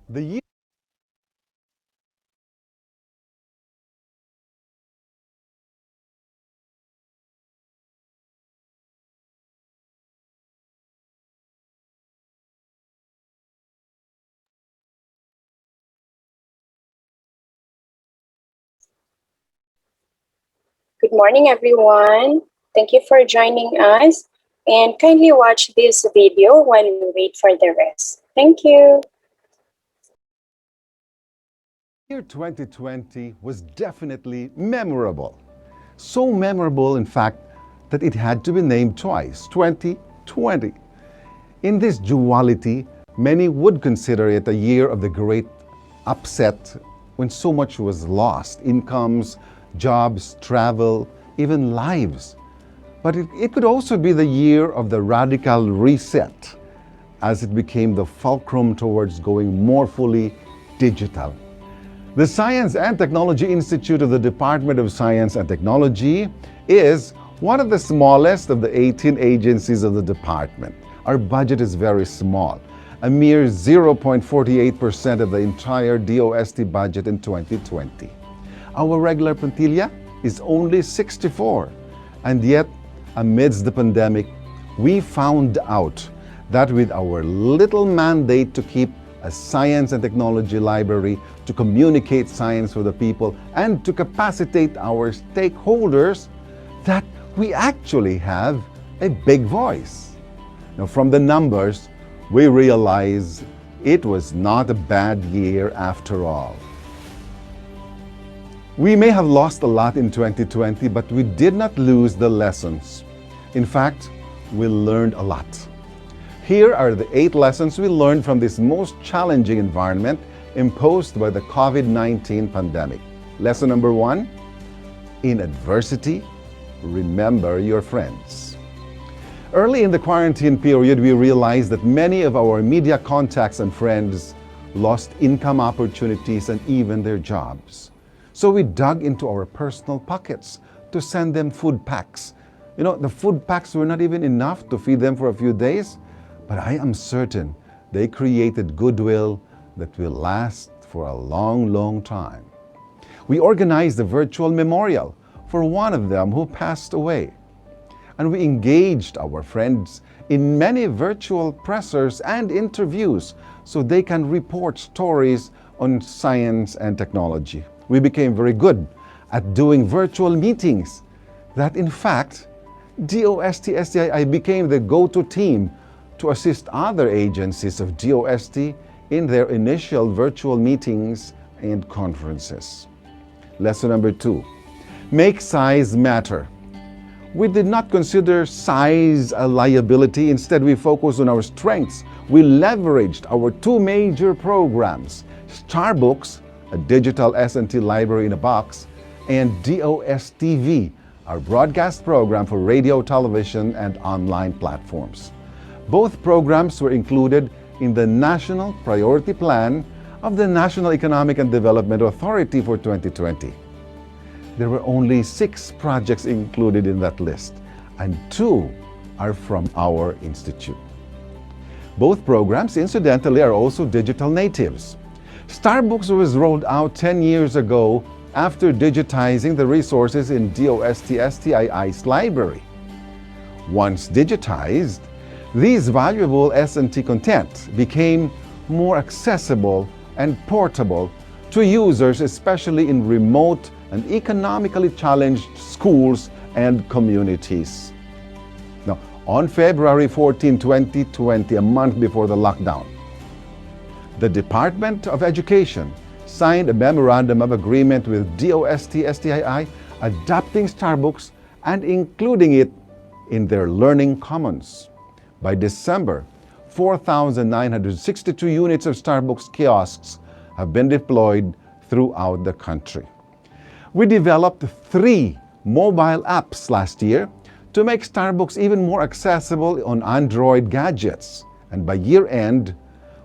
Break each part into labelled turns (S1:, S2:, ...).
S1: The year
S2: Good morning, everyone. Thank you for joining us and kindly watch this video while we wait for the rest. Thank you.
S1: year 2020 was definitely memorable. So memorable, in fact, that it had to be named twice, 2020. In this duality, many would consider it a year of the great upset when so much was lost: incomes, jobs, travel, even lives. But it could also be the year of the radical reset as it became the fulcrum towards going more fully digital. The Science and Technology Institute of the Department of Science and Technology is one of the smallest of the 18 agencies of the department. Our budget is very small, a mere 0.48% of the entire DOST budget in 2020. Our regular plantilla is only 64, and yet, amidst the pandemic, we found out that with our little mandate to keep a science and technology library, to communicate science for the people, and to capacitate our stakeholders, that we actually have a big voice. Now, from the numbers, we realize it was not a bad year after all. We may have lost a lot in 2020, but we did not lose the lessons. In fact, we learned a lot. Here are the 8 lessons we learned from this most challenging environment imposed by the COVID-19 pandemic. Lesson number 1, in adversity, remember your friends. Early in the quarantine period, we realized that many of our media contacts and friends lost income opportunities and even their jobs. So we dug into our personal pockets to send them food packs. You know, the food packs were not even enough to feed them for a few days, but I am certain they created goodwill that will last for a long, long time. We organized a virtual memorial for one of them who passed away. And we engaged our friends in many virtual pressers and interviews so they can report stories on science and technology. We became very good at doing virtual meetings that, in fact, DOST-STII became the go-to team to assist other agencies of DOST in their initial virtual meetings and conferences. Lesson number 2, make size matter. We did not consider size a liability. Instead, we focused on our strengths. We leveraged our 2 major programs, Starbooks, a digital S&T library in a box, and DOST-TV, our broadcast program for radio, television, and online platforms. Both programs were included in the National Priority Plan of the National Economic and Development Authority for 2020. There were only 6 projects included in that list, and 2 are from our institute. Both programs, incidentally, are also digital natives. Starbooks was rolled out 10 years ago after digitizing the resources in DOST-STII's library. Once digitized, these valuable S&T content became more accessible and portable to users, especially in remote and economically challenged schools and communities. Now, on February 14, 2020, a month before the lockdown, the Department of Education signed a memorandum of agreement with DOST-STII, adopting Starbooks and including it in their Learning Commons. By December, 4,962 units of Starbooks kiosks have been deployed throughout the country. We developed 3 mobile apps last year to make Starbooks even more accessible on Android gadgets. And by year end,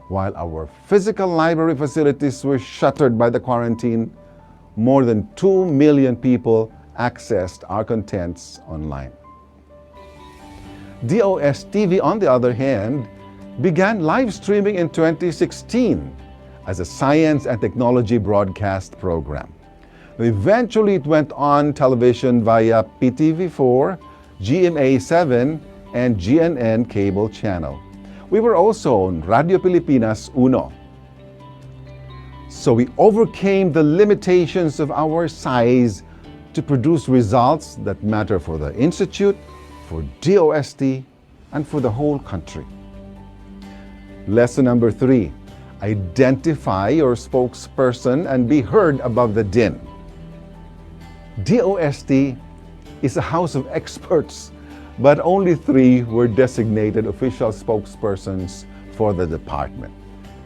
S1: while our physical library facilities were shuttered by the quarantine, more than 2 million people accessed our contents online. DOST-TV, on the other hand, began live streaming in 2016 as a science and technology broadcast program. Eventually, it went on television via PTV4, GMA7, and GNN cable channel. We were also on Radio Pilipinas Uno. So we overcame the limitations of our size to produce results that matter for the Institute, for DOST, and for the whole country. Lesson number 3, identify your spokesperson and be heard above the din. DOST is a house of experts, but only 3 were designated official spokespersons for the department.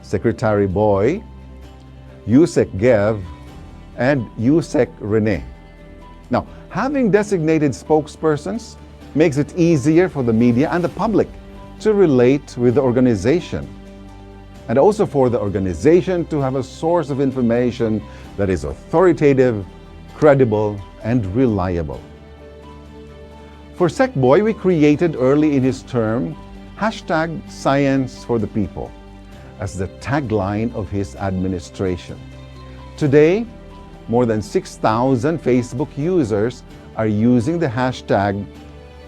S1: Secretary Boy, Yusek Gev, and Yusek Rene. Now, having designated spokespersons makes it easier for the media and the public to relate with the organization, and also for the organization to have a source of information that is authoritative, credible, and reliable. For SecBoy, we created early in his term #ScienceForThePeople as the tagline of his administration. Today, more than 6,000 Facebook users are using the hashtag,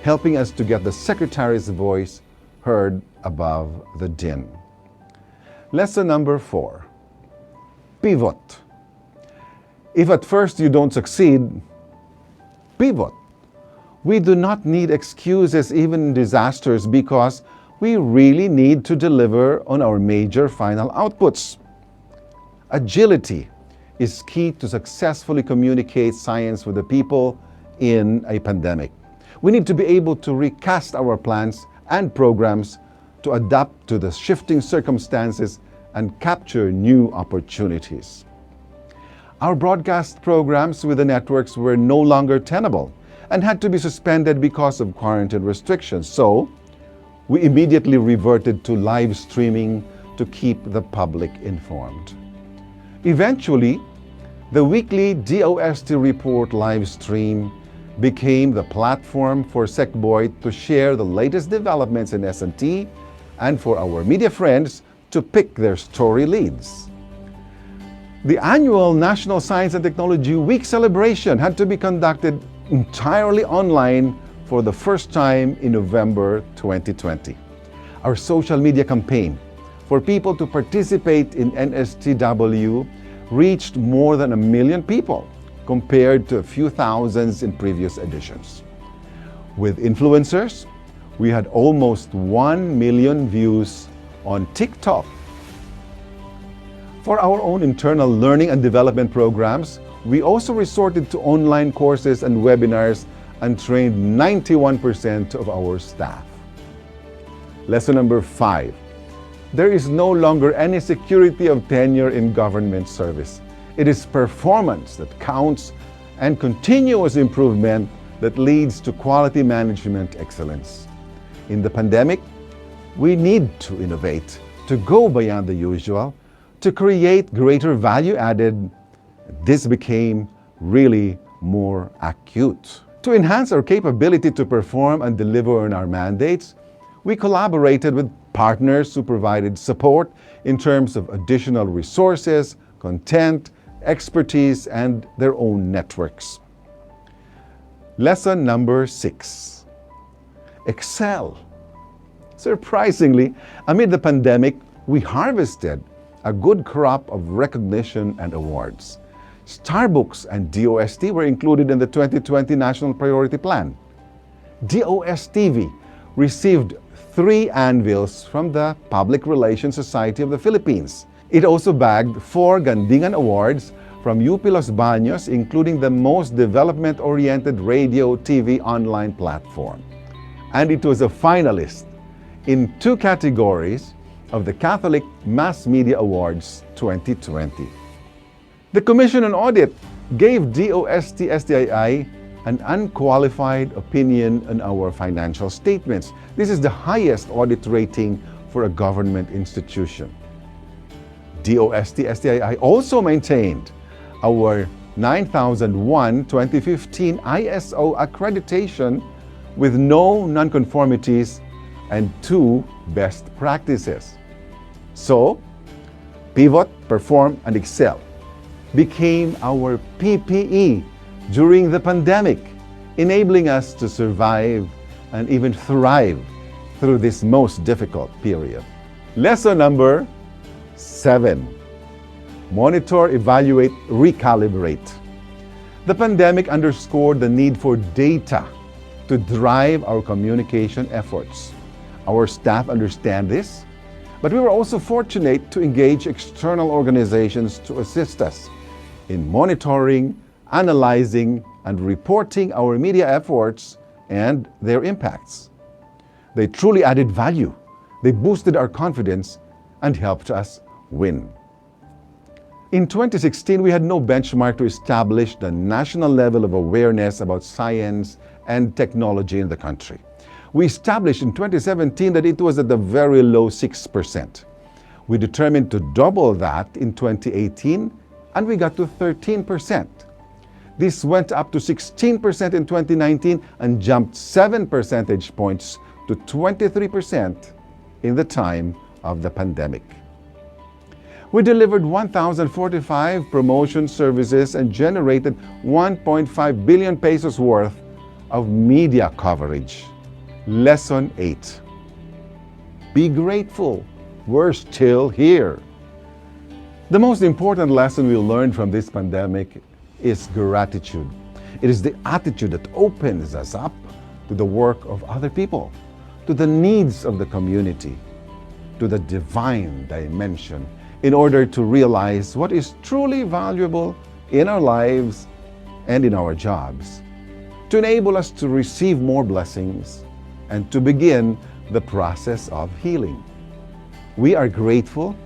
S1: helping us to get the Secretary's voice heard above the din. Lesson number 4, pivot. If at first you don't succeed, pivot. We do not need excuses even in disasters because we really need to deliver on our major final outputs. Agility is key to successfully communicate science with the people in a pandemic. We need to be able to recast our plans and programs to adapt to the shifting circumstances and capture new opportunities. Our broadcast programs with the networks were no longer tenable and had to be suspended because of quarantine restrictions. So, we immediately reverted to live streaming to keep the public informed. Eventually, the weekly DOST Report live stream became the platform for SecBoy to share the latest developments in S&T and for our media friends to pick their story leads. The annual National Science and Technology Week celebration had to be conducted entirely online for the first time in November 2020. Our social media campaign for people to participate in NSTW reached more than 1 million people compared to a few thousands in previous editions. With influencers, we had almost 1 million views on TikTok. For our own internal learning and development programs, we also resorted to online courses and webinars and trained 91% of our staff. Lesson number 5. There is no longer any security of tenure in government service. It is performance that counts and continuous improvement that leads to quality management excellence. In the pandemic, we need to innovate, to go beyond the usual, to create greater value added. This became really more acute. To enhance our capability to perform and deliver on our mandates, we collaborated with partners who provided support in terms of additional resources, content, expertise, and their own networks. Lesson number 6. Excel. Surprisingly, amid the pandemic, we harvested a good crop of recognition and awards. Starbooks and DOST were included in the 2020 National Priority Plan. DOST-TV received 3 anvils from the Public Relations Society of the Philippines. It also bagged 4 Gandingan Awards from UP Los Baños, including the most development-oriented radio TV online platform. And it was a finalist in 2 categories of the Catholic Mass Media Awards 2020. The Commission on Audit gave DOST-STII an unqualified opinion on our financial statements. This is the highest audit rating for a government institution. DOST-STII also maintained our 9001-2015 ISO accreditation with no nonconformities and 2 best practices. So, Pivot, perform, and excel became our PPE during the pandemic, enabling us to survive and even thrive through this most difficult period. Lesson number 7. Monitor, evaluate, recalibrate. The pandemic underscored the need for data to drive our communication efforts. Our staff understand this, but we were also fortunate to engage external organizations to assist us in monitoring, analyzing, and reporting our media efforts and their impacts. They truly added value. They boosted our confidence and helped us win. In 2016, we had no benchmark to establish the national level of awareness about science and technology in the country. We established in 2017 that it was at the very low 6%. We determined to double that in 2018, and we got to 13%. This went up to 16% in 2019 and jumped 7 percentage points to 23% in the time of the pandemic. We delivered 1,045 promotion services and generated 1.5 billion pesos worth of media coverage. Lesson 8. Be grateful. We're still here. The most important lesson we learned from this pandemic is gratitude. It is the attitude that opens us up to the work of other people, to the needs of the community, to the divine dimension, in order to realize what is truly valuable in our lives and in our jobs, to enable us to receive more blessings and to begin the process of healing. We are grateful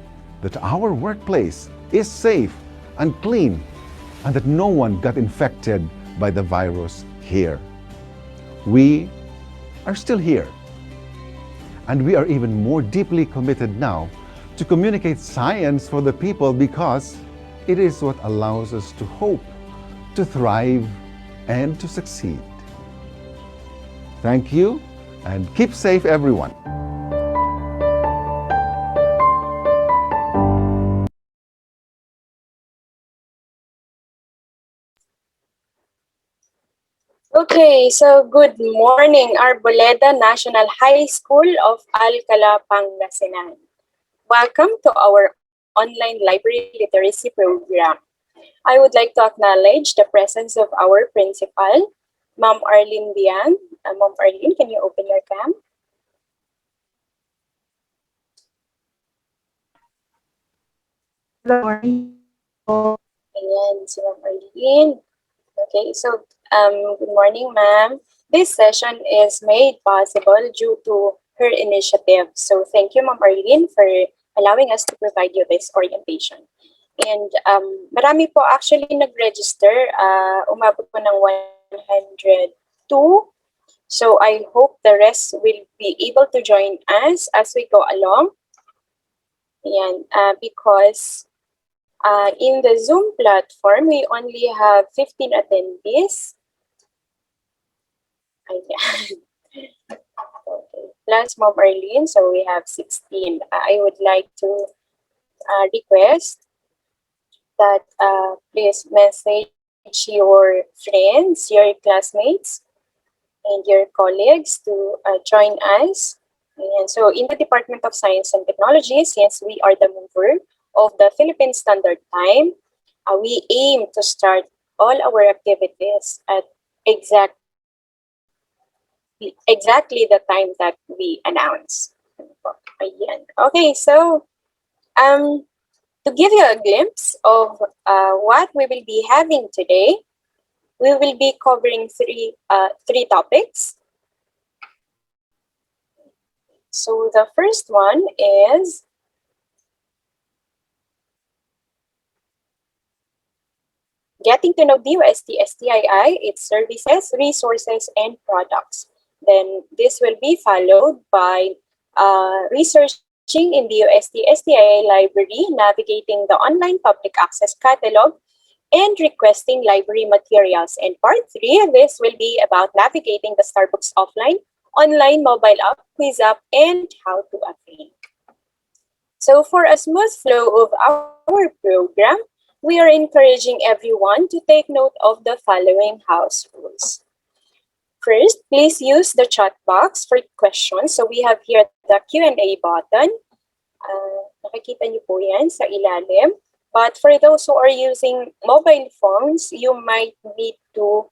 S1: that our workplace is safe and clean and that no one got infected by the virus here. We are still here. And we are even more deeply committed now to communicate science for the people because it is what allows us to hope, to thrive, and to succeed. Thank you, and keep safe, everyone.
S2: Okay, so good morning, Arboleda National High School of Alcala, Pangasinan. Welcome to our online library literacy program. I would like to acknowledge the presence of our principal, Ma'am Arlene Bian. Ma'am Arlene, can you open your cam?
S3: Good morning.
S2: Ayan, si Ma'am Arlene. Okay, so good morning, ma'am. This session is made possible due to her initiative. So thank you, Ma'am Arlene, for allowing us to provide you this orientation. And marami po actually nag-register, umabot po ng 102. So I hope the rest will be able to join us as we go along. Ayan, because in the Zoom platform, we only have 15 attendees. Ayan. Okay. Plus Ma'am Arlene, so we have 16. I would like to request that please message your friends, your classmates, and your colleagues to join us. And so in the Department of Science and Technology, since we are the mover of the Philippine Standard Time, we aim to start all our activities at exactly the time that we announce. Ayan. Okay, so to give you a glimpse of what we will be having today, we will be covering three topics. So the first one is getting to know DOST-STII, its services, resources, and products. Then this will be followed by researching in DOST-STII library, navigating the online public access catalog, and requesting library materials. And part 3, this will be about navigating the Starbucks offline, online, mobile app, quiz app, and how to affiliate. So for a smooth flow of our program, we are encouraging everyone to take note of the following house rules. First, please use the chat box for questions. So we have here the Q&A button. Nakikita niyo po yan sa ilalim. But for those who are using mobile phones, you might need to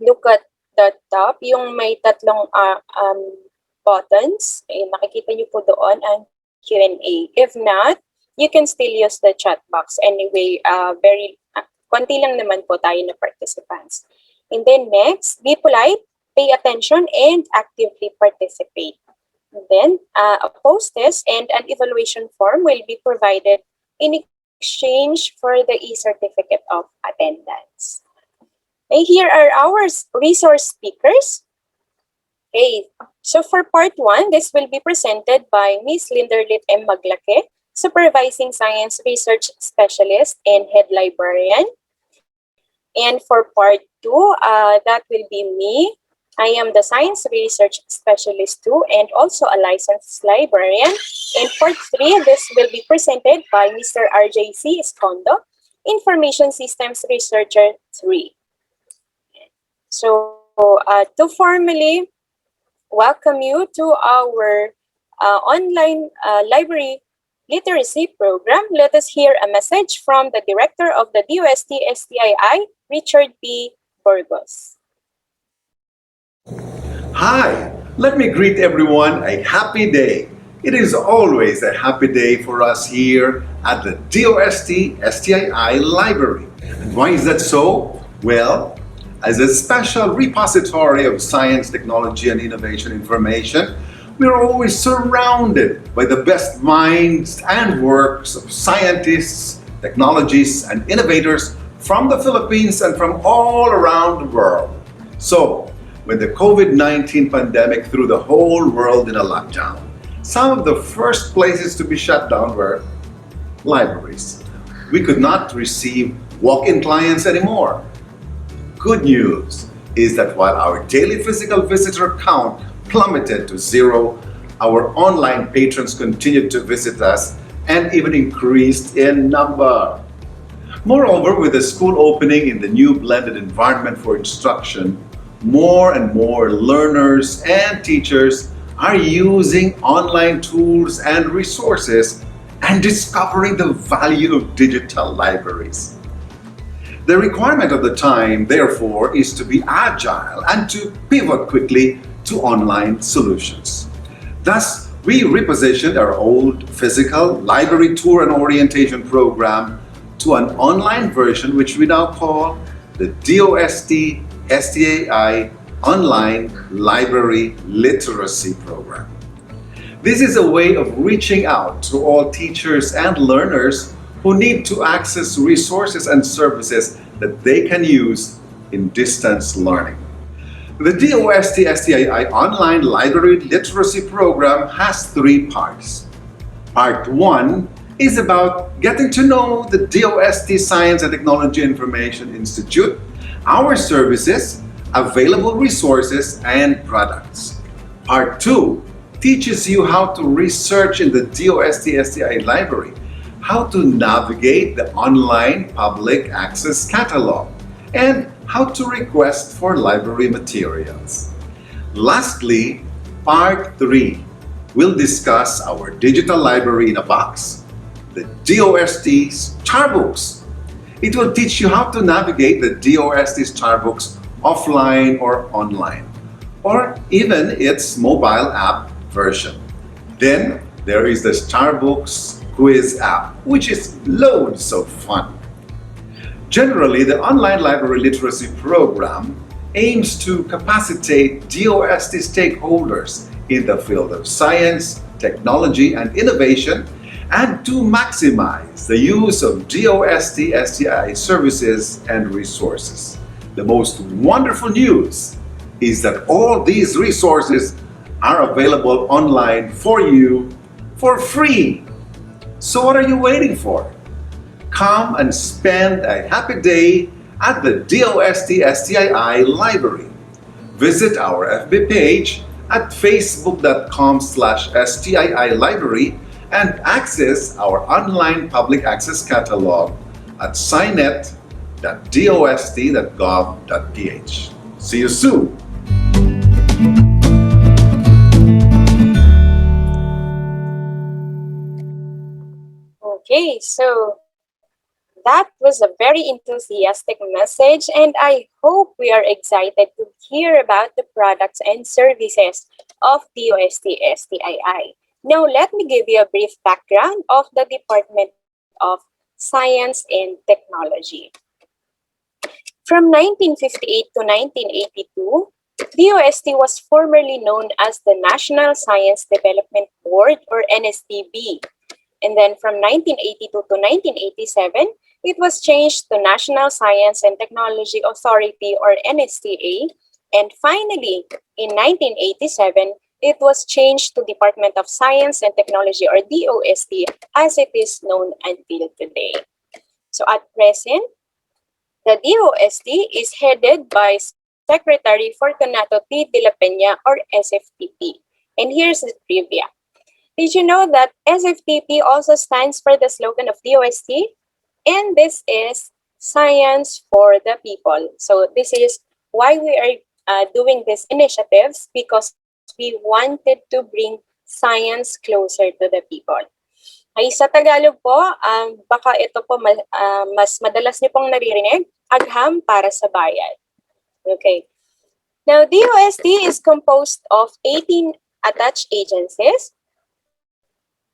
S2: look at the top, yung may tatlong buttons. Nakikita niyo po doon ang Q&A. If not, you can still use the chat box. Anyway, konti lang naman po tayo na participants. And then next, be polite, pay attention, and actively participate. And then, a post-test and an evaluation form will be provided in exchange for the e-certificate of attendance. Okay, here are our resource speakers. Okay, so for part 1, this will be presented by Ms. Linderlit M. Maglake, Supervising Science Research Specialist and Head Librarian. And for part 2, that will be me. I am the Science Research Specialist too, and also a licensed librarian. In part 3, this will be presented by Mr. RJC Escondo, Information Systems Researcher 3. So, to formally welcome you to our online library literacy program, let us hear a message from the Director of the DOST-STII, Richard P. Burgos.
S3: Hi, let me greet everyone a happy day. It is always a happy day for us here at the DOST-STII Library. And why is that so? Well, as a special repository of science, technology, and innovation information, we are always surrounded by the best minds and works of scientists, technologists, and innovators from the Philippines and from all around the world. So, when the COVID-19 pandemic threw the whole world in a lockdown, some of the first places to be shut down were libraries. We could not receive walk-in clients anymore. Good news is that while our daily physical visitor count plummeted to 0, our online patrons continued to visit us and even increased in number. Moreover, with the school opening in the new blended environment for instruction, more and more learners and teachers are using online tools and resources and discovering the value of digital libraries. The requirement of the time, therefore, is to be agile and to pivot quickly to online solutions. Thus, we repositioned our old physical library tour and orientation program to an online version, which we now call the DOST-STII Online Library Literacy Program. This is a way of reaching out to all teachers and learners who need to access resources and services that they can use in distance learning. The DOST-STII Online Library Literacy Program has 3 parts. Part 1 is about getting to know the DOST Science and Technology Information Institute, our services, available resources, and products. Part 2 teaches you how to research in the DOST-STI library, how to navigate the online public access catalog, and how to request for library materials. Lastly, Part 3 will discuss our digital library in a box, the DOST Starbooks. It will teach you how to navigate the DOST Starbooks offline or online, or even its mobile app version. Then there is the Starbooks quiz app, which is loads of fun. Generally, the online library literacy program aims to capacitate DOST stakeholders in the field of science, technology, and innovation, and to maximize the use of DOST-STI services and resources. The most wonderful news is that all these resources are available online for you for free. So what are you waiting for? Come and spend a happy day at the DOST-STII Library. Visit our FB page at facebook.com/STII library and access our online public access catalog at signet.dost.gov.ph. See you soon!
S2: Okay, so that was a very enthusiastic message, and I hope we are excited to hear about the products and services of DOST-STII. Now, let me give you a brief background of the Department of Science and Technology. From 1958 to 1982, DOST was formerly known as the National Science Development Board, or NSDB. And then from 1982 to 1987, it was changed to National Science and Technology Authority, or NSTA. And finally, in 1987, it was changed to Department of Science and Technology, or DOST, as it is known until today. So at present, the DOST is headed by Secretary Fortunato T. de la Peña, or SFTP. And here's the trivia. Did you know that SFTP also stands for the slogan of DOST? And this is Science for the People. So this is why we are doing these initiatives, because we wanted to bring science closer to the people. Ay, sa Tagalog po, baka ito po mas madalas niyo pong naririnig, agham para sa bayan. Okay. Now, DOST is composed of 18 attached agencies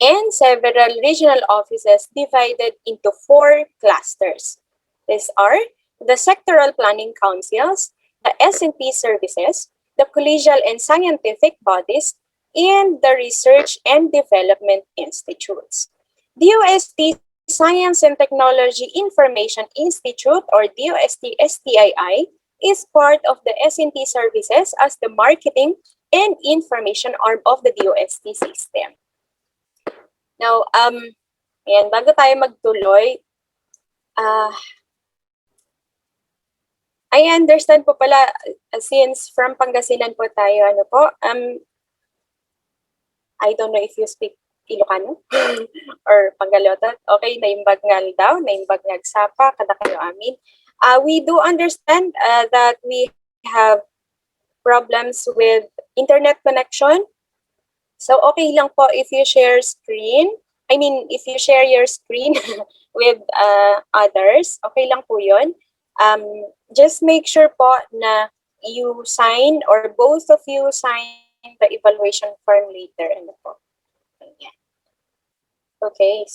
S2: and several regional offices divided into 4 clusters. These are the Sectoral Planning Councils, the S&P Services, the Collegial and Scientific Bodies, and the Research and Development Institutes. DOST Science and Technology Information Institute, or DOST-STII, is part of the S&P Services as the marketing and information arm of the DOST system. Now, ayan, bago tayo magtuloy, I understand po pala, since from Pangasinan po tayo, ano po, I don't know if you speak Ilocano or Pangalotot. Okay, naimbag ngal daw, naimbag nagsapa, kada kayo amin. We do understand that we have problems with internet connection. So okay lang po if you share screen. I mean, if you share your screen with others, okay lang po yun. Just make sure po na you sign, or both of you sign the evaluation form later. Ano po? Okay,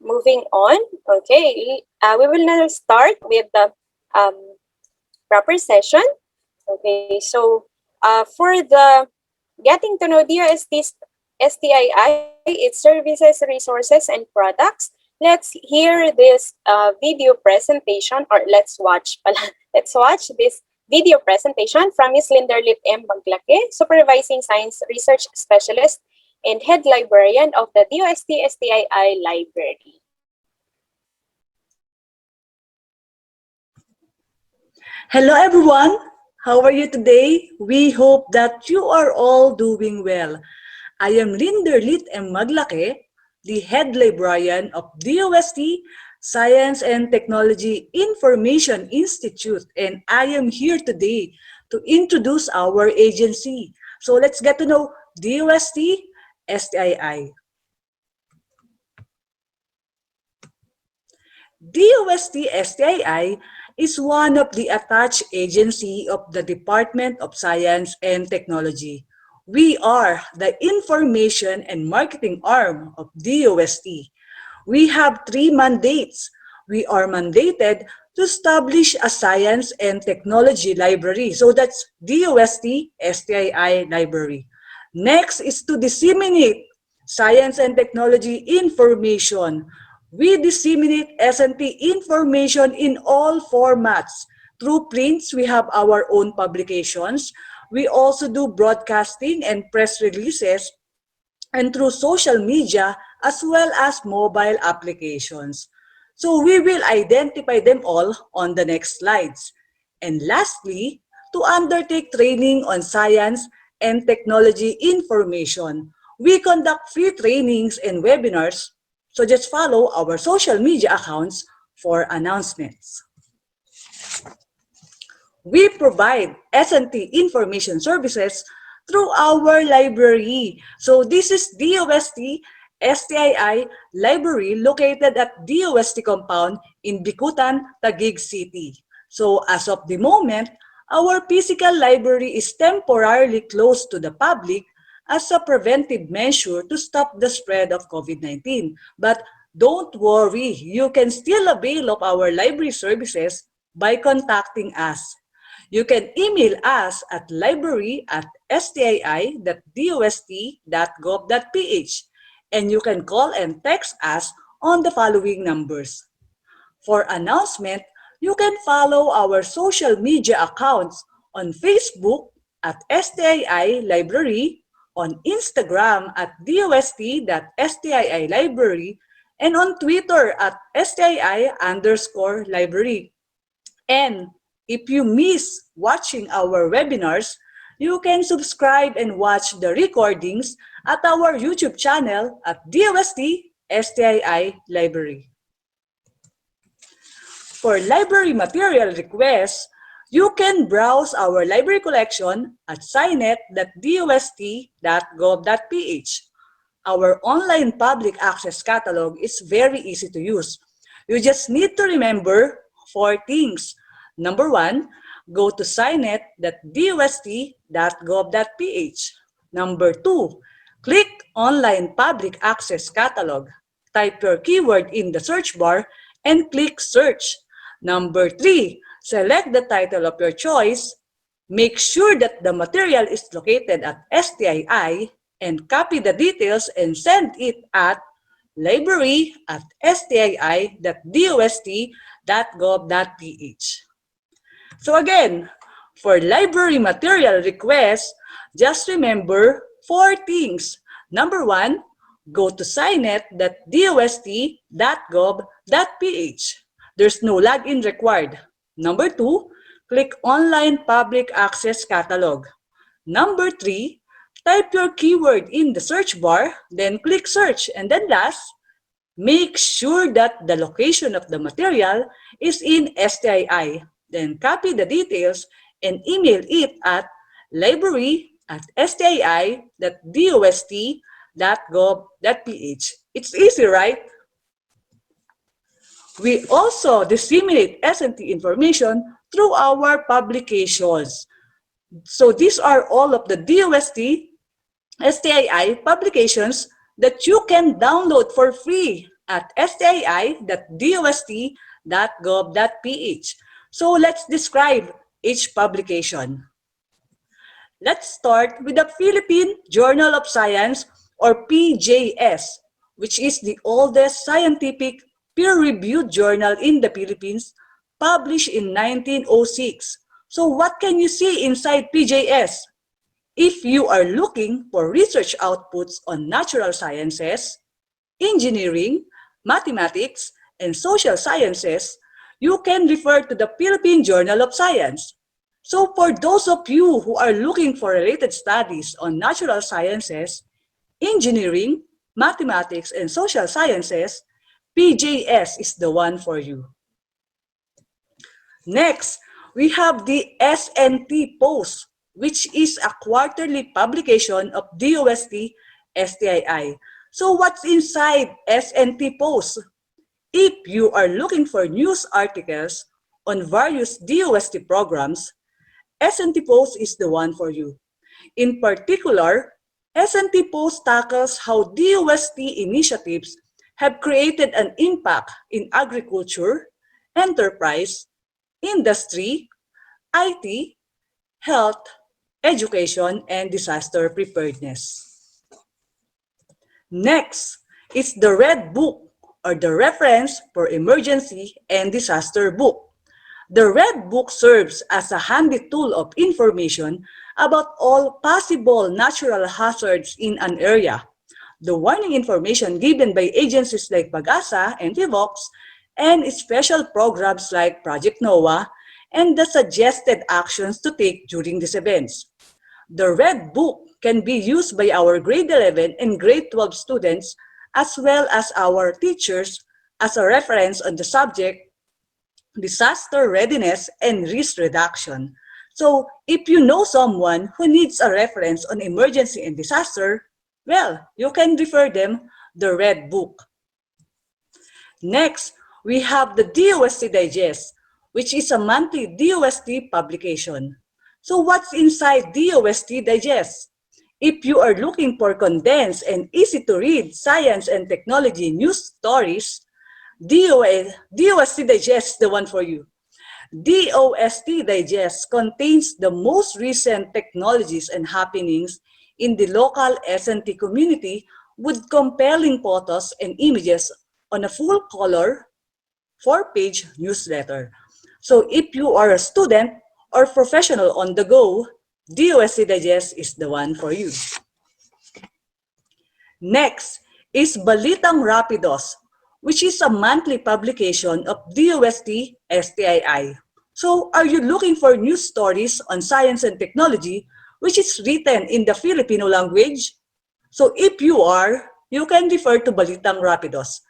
S2: moving on. Okay, we will now start with the proper session. Okay, so for the getting to know DOST-STII, its services, resources, and products, let's hear this video presentation, or let's watch this video presentation from Ms. Linderlit M. Maglake, Supervising Science Research Specialist and Head Librarian of the DOST-STII Library.
S4: Hello everyone, how are you today? We hope that you are all doing well. I am Linderlit M. Maglake, the Head Librarian of DOST Science and Technology Information Institute, and I am here today to introduce our agency. So let's get to know DOST-STII. DOST-STII is one of the attached agency of the Department of Science and Technology. We are the information and marketing arm of DOST. We have 3 mandates. We are mandated to establish a science and technology library. So that's DOST-STII library. Next is to disseminate science and technology information. We disseminate S&P information in all formats. Through prints, we have our own publications. We also do broadcasting and press releases, and through social media as well as mobile applications. So we will identify them all on the next slides. And lastly, to undertake training on science and technology information. We conduct free trainings and webinars, so just follow our social media accounts for announcements. We provide S&T information services through our library. So this is DOST-STII library located at DOST compound in Bicutan, Taguig City. So as of the moment, our physical library is temporarily closed to the public as a preventive measure to stop the spread of COVID-19. But don't worry, you can still avail of our library services by contacting us. You can email us at library@stii.dost.gov.ph, and you can call and text us on the following numbers. For announcement, you can follow our social media accounts on Facebook at STII Library, on Instagram at dost.stii library, and on Twitter at STII_library. And if you miss watching our webinars, you can subscribe and watch the recordings at our YouTube channel at DOST-STII Library. For library material requests, you can browse our library collection at signet.dost.gov.ph. Our online public access catalog is very easy to use. You just need to remember 4 things. Number 1, go to signet.dost.gov.ph. Number 2, click Online Public Access Catalog. Type your keyword in the search bar and click Search. Number 3, select the title of your choice. Make sure that the material is located at STII and copy the details and send it at library@stii.dost.gov.ph. So again, for library material requests, just remember 4 things. Number 1, go to signet.dost.gov.ph. There's no login required. Number 2, click Online Public Access Catalog. Number 3, type your keyword in the search bar, then click Search. And then last, make sure that the location of the material is in STII. Then copy the details and email it at library@stii.dost.gov.ph. It's easy, right? We also disseminate S&T information through our publications. So these are all of the DOST-STII publications that you can download for free at stii.dost.gov.ph. So let's describe each publication. Let's start with the Philippine Journal of Science, or PJS, which is the oldest scientific peer-reviewed journal in the Philippines, published in 1906. So what can you see inside PJS? If you are looking for research outputs on natural sciences, engineering, mathematics, and social sciences, you can refer to the Philippine Journal of Science. So for those of you who are looking for related studies on natural sciences, engineering, mathematics, and social sciences, PJS is the one for you. Next, we have the SNT Post, which is a quarterly publication of DOST-STII. So what's inside SNT Post? If you are looking for news articles on various DOST programs, SNT Post is the one for you. In particular, SNT Post tackles how DOST initiatives have created an impact in agriculture, enterprise, industry, IT, health, education, and disaster preparedness. Next is the Red Book, or the Reference for Emergency and Disaster Book. The Red Book serves as a handy tool of information about all possible natural hazards in an area. The warning information given by agencies like Pagasa and PHIVOX, and special programs like Project NOAA, and the suggested actions to take during these events. The Red Book can be used by our grade 11 and grade 12 students as well as our teachers as a reference on the subject disaster readiness and risk reduction. So, if you know someone who needs a reference on emergency and disaster, well, you can refer them the Red Book. Next, we have the DOST Digest, which is a monthly DOST publication. So what's inside DOST Digest? If you are looking for condensed and easy to read science and technology news stories, DOST Digest is the one for you. DOST Digest contains the most recent technologies and happenings in the local S&T community with compelling photos and images on a full-color, 4-page newsletter. So if you are a student or professional on the go, DOST Digest is the one for you. Next is Balitang Rapidos, which is a monthly publication of DOST-STII. So are you looking for news stories on science and technology which is written in the Filipino language? So if you are, you can refer to Balitang Rapidos.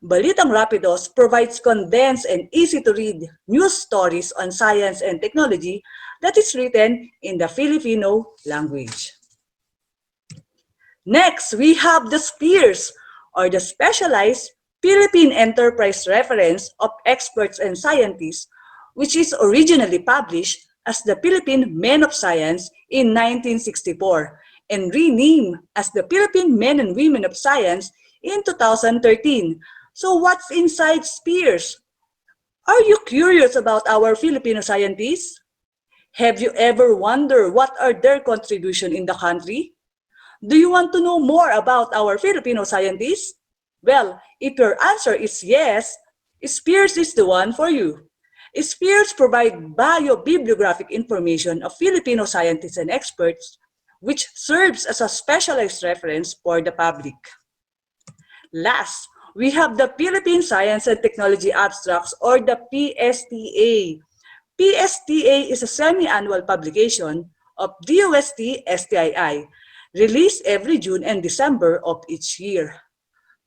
S4: Balitang Rapidos provides condensed and easy-to-read news stories on science and technology that is written in the Filipino language. Next, we have the SPEARS, or the Specialized Philippine Enterprise Reference of Experts and Scientists, which is originally published as the Philippine Men of Science in 1964 and renamed as the Philippine Men and Women of Science in 2013. So what's inside SPEARS? Are you curious about our Filipino scientists? Have you ever wondered what are their contribution in the country? Do you want to know more about our Filipino scientists? Well, if your answer is yes, SPEARS is the one for you. SPEARS provide bio-bibliographic information of Filipino scientists and experts, which serves as a specialized reference for the public. Last, we have the Philippine Science and Technology Abstracts, or the PSTA. PSTA is a semi-annual publication of DOST-STII, released every June and December of each year.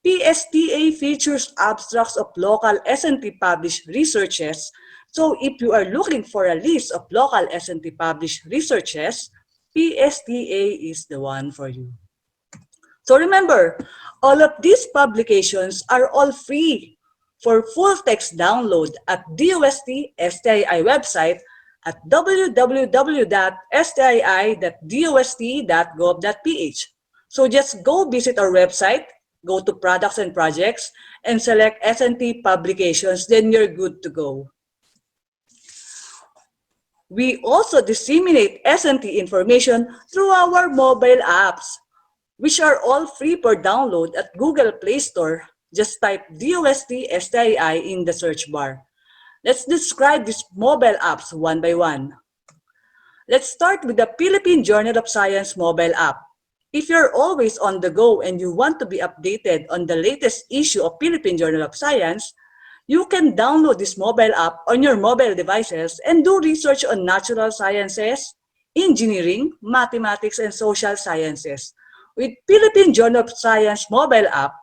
S4: PSTA features abstracts of local S&T published researches. So if you are looking for a list of local S&T published researches, PSTA is the one for you. So remember, all of these publications are all free for full text download at DOST-STII website at www.stii.dost.gov.ph. So just go visit our website, go to Products and Projects, and select S&T Publications, then you're good to go. We also disseminate S&T information through our mobile apps, which are all free for download at Google Play Store. Just type DOST-STII in the search bar. Let's describe these mobile apps one by one. Let's start with the Philippine Journal of Science mobile app. If you're always on the go and you want to be updated on the latest issue of Philippine Journal of Science, you can download this mobile app on your mobile devices and do research on natural sciences, engineering, mathematics, and social sciences. With Philippine Journal of Science mobile app,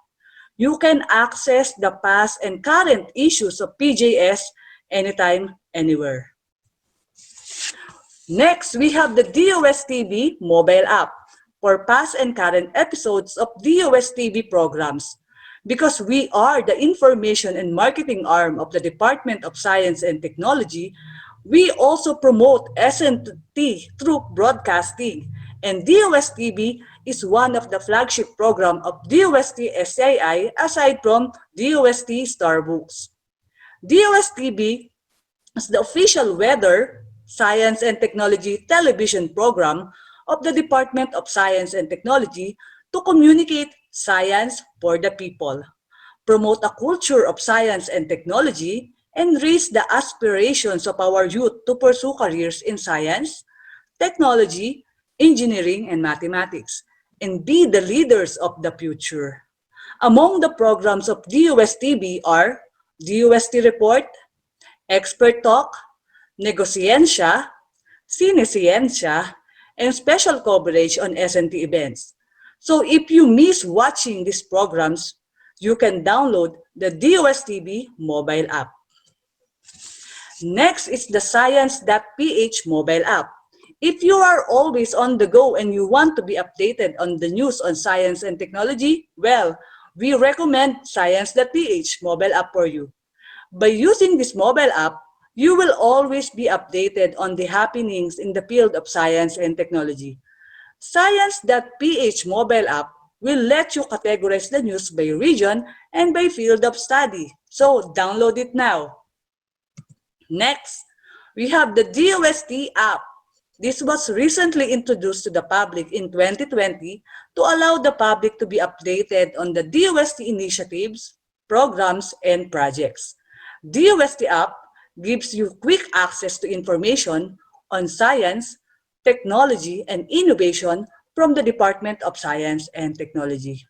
S4: you can access the past and current issues of PJS anytime, anywhere. Next, we have the DOST-TV mobile app for past and current episodes of DOST-TV programs. Because we are the information and marketing arm of the Department of Science and Technology, we also promote S&T through broadcasting, and DOST-TV is one of the flagship program of DOST-STII aside from DOST Starbooks. DOST-TV is the official weather, science, and technology television program of the Department of Science and Technology to communicate science for the people, promote a culture of science and technology, and raise the aspirations of our youth to pursue careers in science, technology, engineering, and mathematics, and be the leaders of the future. Among the programs of DOST-TV are DOST Report, Expert Talk, Negoscientia, Sinescientia, and special coverage on SNT events. So if you miss watching these programs, you can download the DOST-TV mobile app. Next is the Science.ph mobile app. If you are always on the go and you want to be updated on the news on science and technology, well, we recommend Science.ph mobile app for you. By using this mobile app, you will always be updated on the happenings in the field of science and technology. Science.ph mobile app will let you categorize the news by region and by field of study. So download it now. Next, we have the DOST app. This was recently introduced to the public in 2020 to allow the public to be updated on the DOST initiatives, programs, and projects. DOST app gives you quick access to information on science, technology, and innovation from the Department of Science and Technology.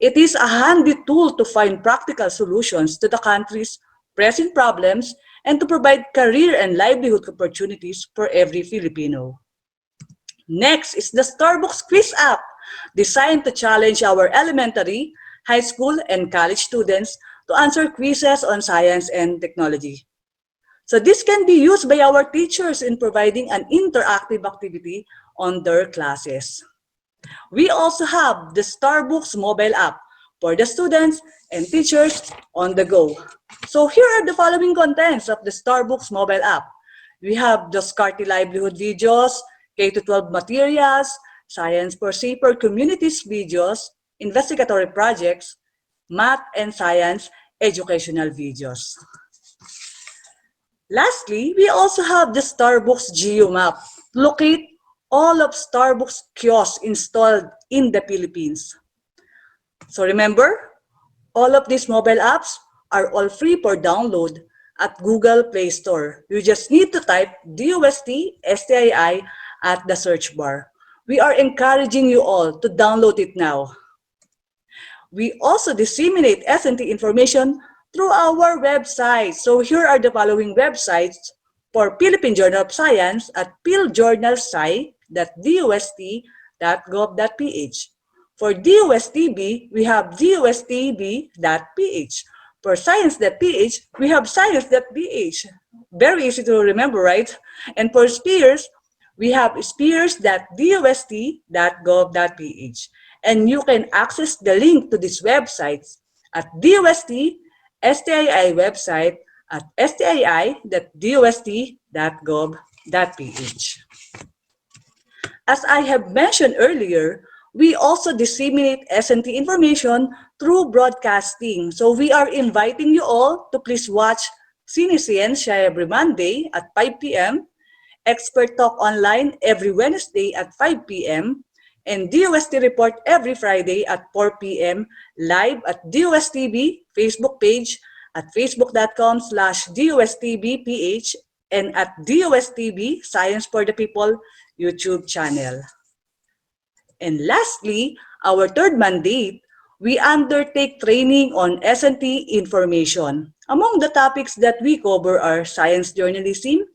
S4: It is a handy tool to find practical solutions to the country's pressing problems and to provide career and livelihood opportunities for every Filipino. Next is the Starbucks Quiz app, designed to challenge our elementary, high school, and college students to answer quizzes on science and technology. So this can be used by our teachers in providing an interactive activity on their classes. We also have the Starbucks mobile app for the students and teachers on the go. So here are the following contents of the Starbucks mobile app. We have the Scarty Livelihood videos, K-12 materials, Science for Safer Communities videos, investigatory projects, math and science educational videos. Lastly, we also have the Starbucks Geo Map. Locate all of Starbucks kiosks installed in the Philippines. So remember, all of these mobile apps are all free for download at Google Play Store. You just need to type DOST-STII at the search bar. We are encouraging you all to download it now. We also disseminate SNT information through our website. So here are the following websites for Philippine Journal of Science at philjournalsci.dost.gov.ph. For DOSTB, we have dostb.ph. For science.ph, we have science.ph. Very easy to remember, right? And for Spears, we have spears.dost.gov.ph. And you can access the link to these websites at DOST-STII website at stii.dost.gov.ph. As I have mentioned earlier, we also disseminate SNT information through broadcasting. So we are inviting you all to please watch Cinescience every Monday at 5 p.m., Expert Talk Online every Wednesday at 5 p.m., and DOST Report every Friday at 4 p.m. live at DOSTV Facebook page at facebook.com/DOSTVPH and at DOSTV Science for the People YouTube channel. And lastly, our third mandate, we undertake training on SNT information. Among the topics that we cover are science journalism,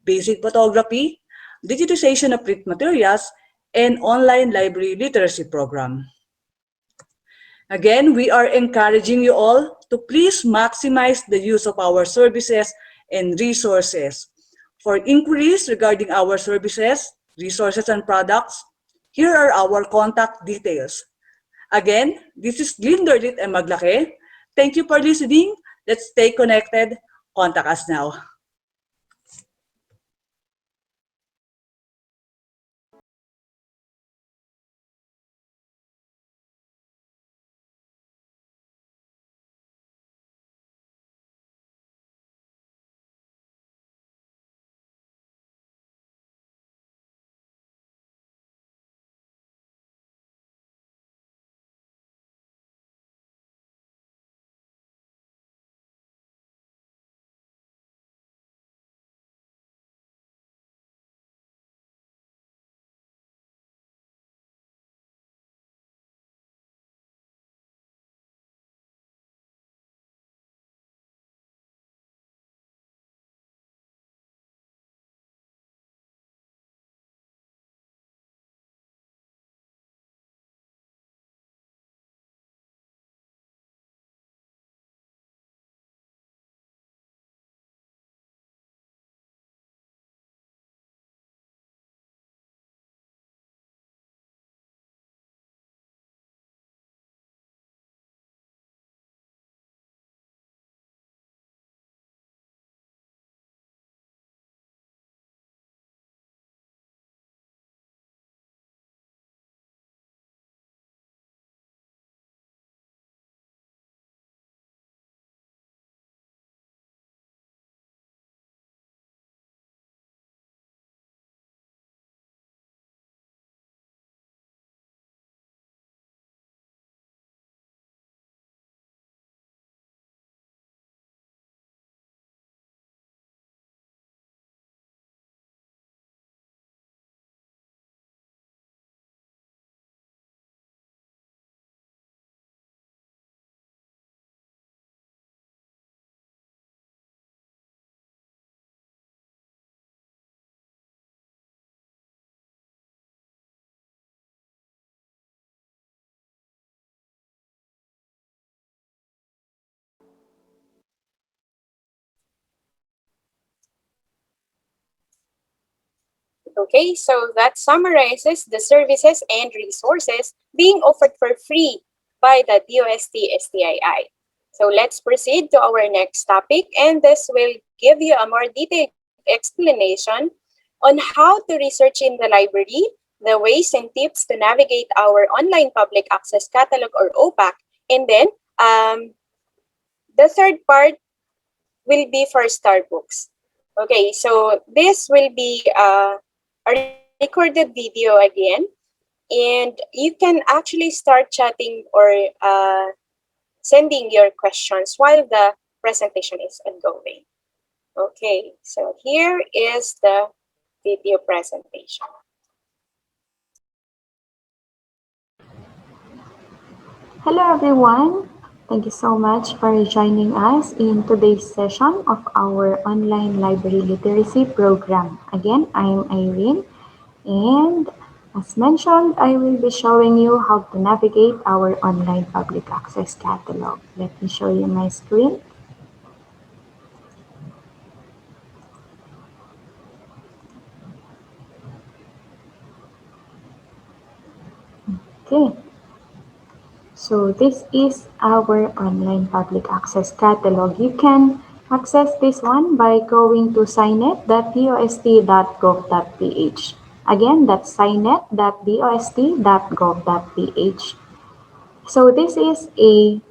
S4: basic photography, digitization of print materials, and online library literacy program. Again, we are encouraging you all to please maximize the use of our services and resources. For inquiries regarding our services, resources, and products, here are our contact details. Again, this is Glinderdit and Maglake. Thank you for listening. Let's stay connected. Contact us now.
S2: Okay, so that summarizes the services and resources being offered for free by the DOST-STII. So let's proceed to our next topic, and this will give you a more detailed explanation on how to research in the library, the ways and tips to navigate our online public access catalog or OPAC, and then the third part will be for Starbooks. Okay, so this will be a recorded video again, and you can actually start chatting or sending your questions while the presentation is ongoing. Okay, so here is the video presentation.
S5: Hello everyone. Thank you so much for joining us in today's session of our online library literacy program. Again, I'm Irene, and as mentioned, I will be showing you how to navigate our online public access catalog. Let me show you my screen. Okay. So this is our online public access catalog. You can access this one by going to signet.dost.gov.ph. Again, that's signet.dost.gov.ph. So this is a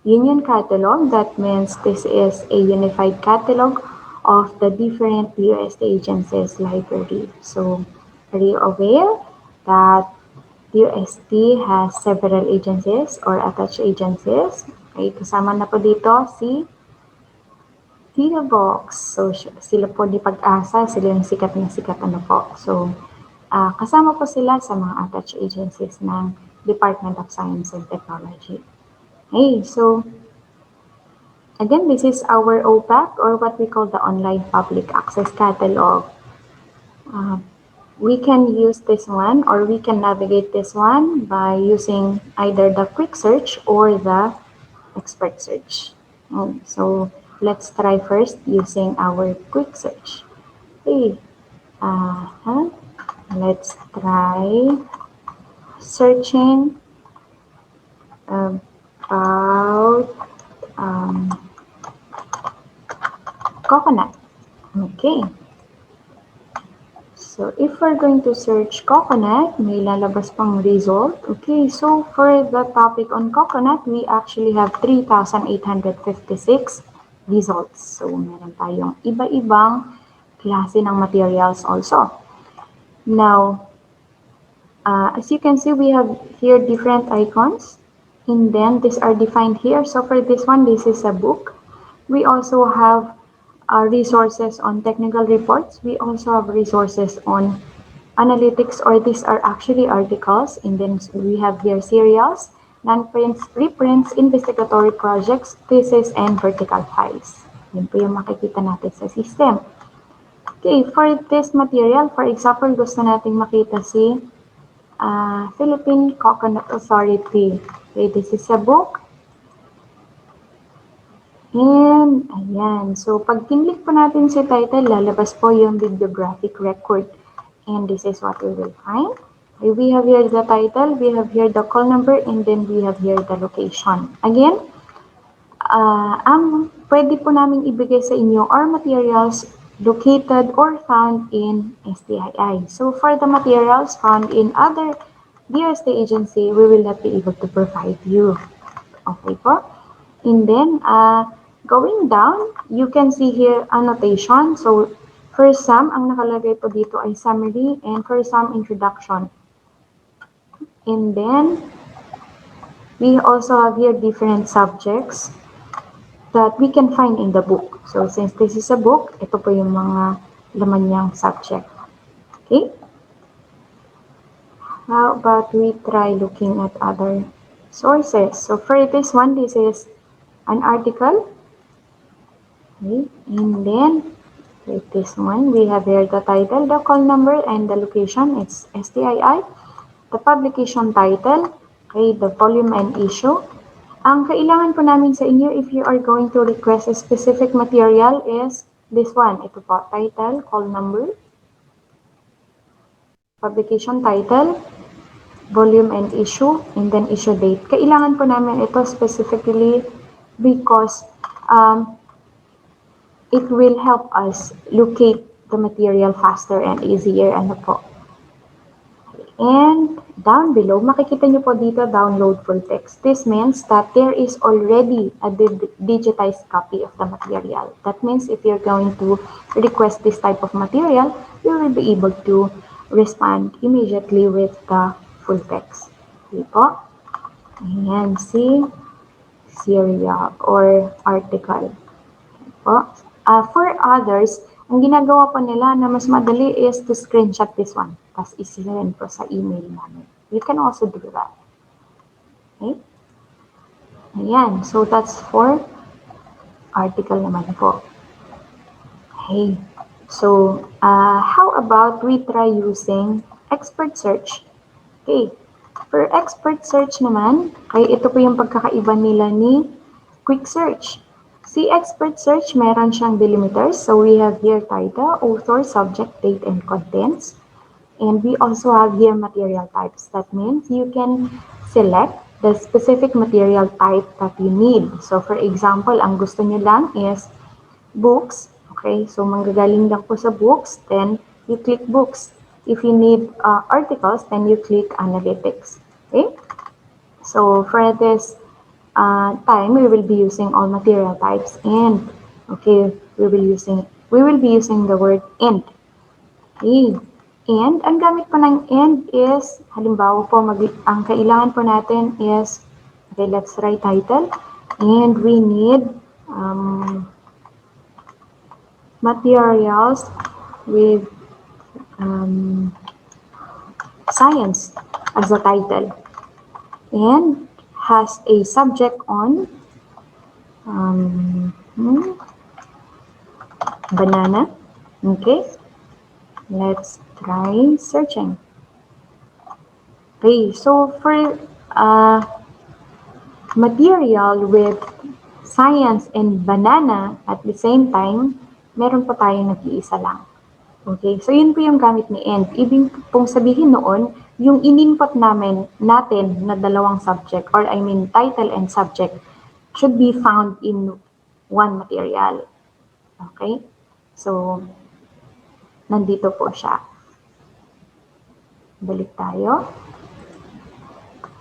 S5: union catalog. That means this is a unified catalog of the different DOST agencies library. So are you aware that DOST has several agencies or attached agencies? Okay, kasama na po dito si Box. So, sila po di Pag-asa, sila yung sikat na sikat po. So, kasama po sila sa mga attached agencies ng Department of Science and Technology. Okay, so, again, this is our OPAC or what we call the Online Public Access Catalog. We can use this one or we can navigate this one by using either the quick search or the expert search. So let's try first using our quick search. Okay. Let's try searching about coconut. Okay. So, if we're going to search coconut, may lalabas pang result. Okay, so for the topic on coconut, we actually have 3,856 results. So, meron tayong iba-ibang klase ng materials also. Now, as you can see, we have here different icons. And then, these are defined here. So, for this one, this is a book. We also have resources on technical reports. We also have resources on analytics, or these are actually articles. And then we have here serials, non-prints, reprints, investigatory projects, thesis, and vertical files. Yan po yung makikita natin sa system. Okay, for this material, for example, gusto nating makita si Philippine Coconut Authority. Okay, this is a book. And, ayan. So, pag kinlik po natin sa title, lalabas po yung bibliographic record. And this is what we will find. Okay, we have here the title, we have here the call number, and then we have here the location. Again, ang pwede po namin ibigay sa inyo are materials located or found in STII. So, for the materials found in other DOST agency, we will not be able to provide you. Okay po? And then, going down, you can see here annotation. So, for some, ang nakalagay po dito ay summary, and for some, introduction. And then, we also have here different subjects that we can find in the book. So, since this is a book, ito po yung mga laman niyang subject. Okay? How about we try looking at other sources? So, for this one, this is an article. Okay, and then with this one, we have here the title, the call number, and the location. It's STII. The publication title, okay, the volume and issue. Ang kailangan po namin sa inyo if you are going to request a specific material is this one. Ito po, title, call number. publication title, volume and issue, and then issue date. Kailangan po namin ito specifically because it will help us locate the material faster and easier. Ano po. And down below, makikita nyo po dito, download full text. This means that there is already a digitized copy of the material. That means if you're going to request this type of material, you will be able to respond immediately with the full text. Okay po. Ayan, see, serial or article. Okay po. For others, ang ginagawa po nila na mas madali is to screenshot this one. Tapos isi-send po sa email namin. You can also do that. Okay? Ayan. So, that's for article naman po. Okay. So, how about we try using expert search? Okay. For expert search naman, ay ito po yung pagkakaiba nila ni quick search. Si expert search, meron siyang delimiters. So, we have here title, author, subject, date, and contents. And we also have here material types. That means you can select the specific material type that you need. So, for example, ang gusto nyo lang is books. Okay, so manggagaling lang po sa books, then you click books. If you need articles, then you click analytics. Okay, so for this time, we will be using all material types, and okay, we will be using the word and. Okay. And ang gamit po ng and is, halimbawa po, ang kailangan po natin is, okay, let's write title, and we need materials with science as a title, and has a subject on banana. Okay, let's try searching. Okay, so for material with science and banana at the same time, meron po tayong nag-iisa lang. Okay, so yun po yung gamit ni and. Ibig pong sabihin noon, yung in-input natin na dalawang subject, or I mean title and subject, should be found in one material. Okay, so nandito po siya. Balik tayo.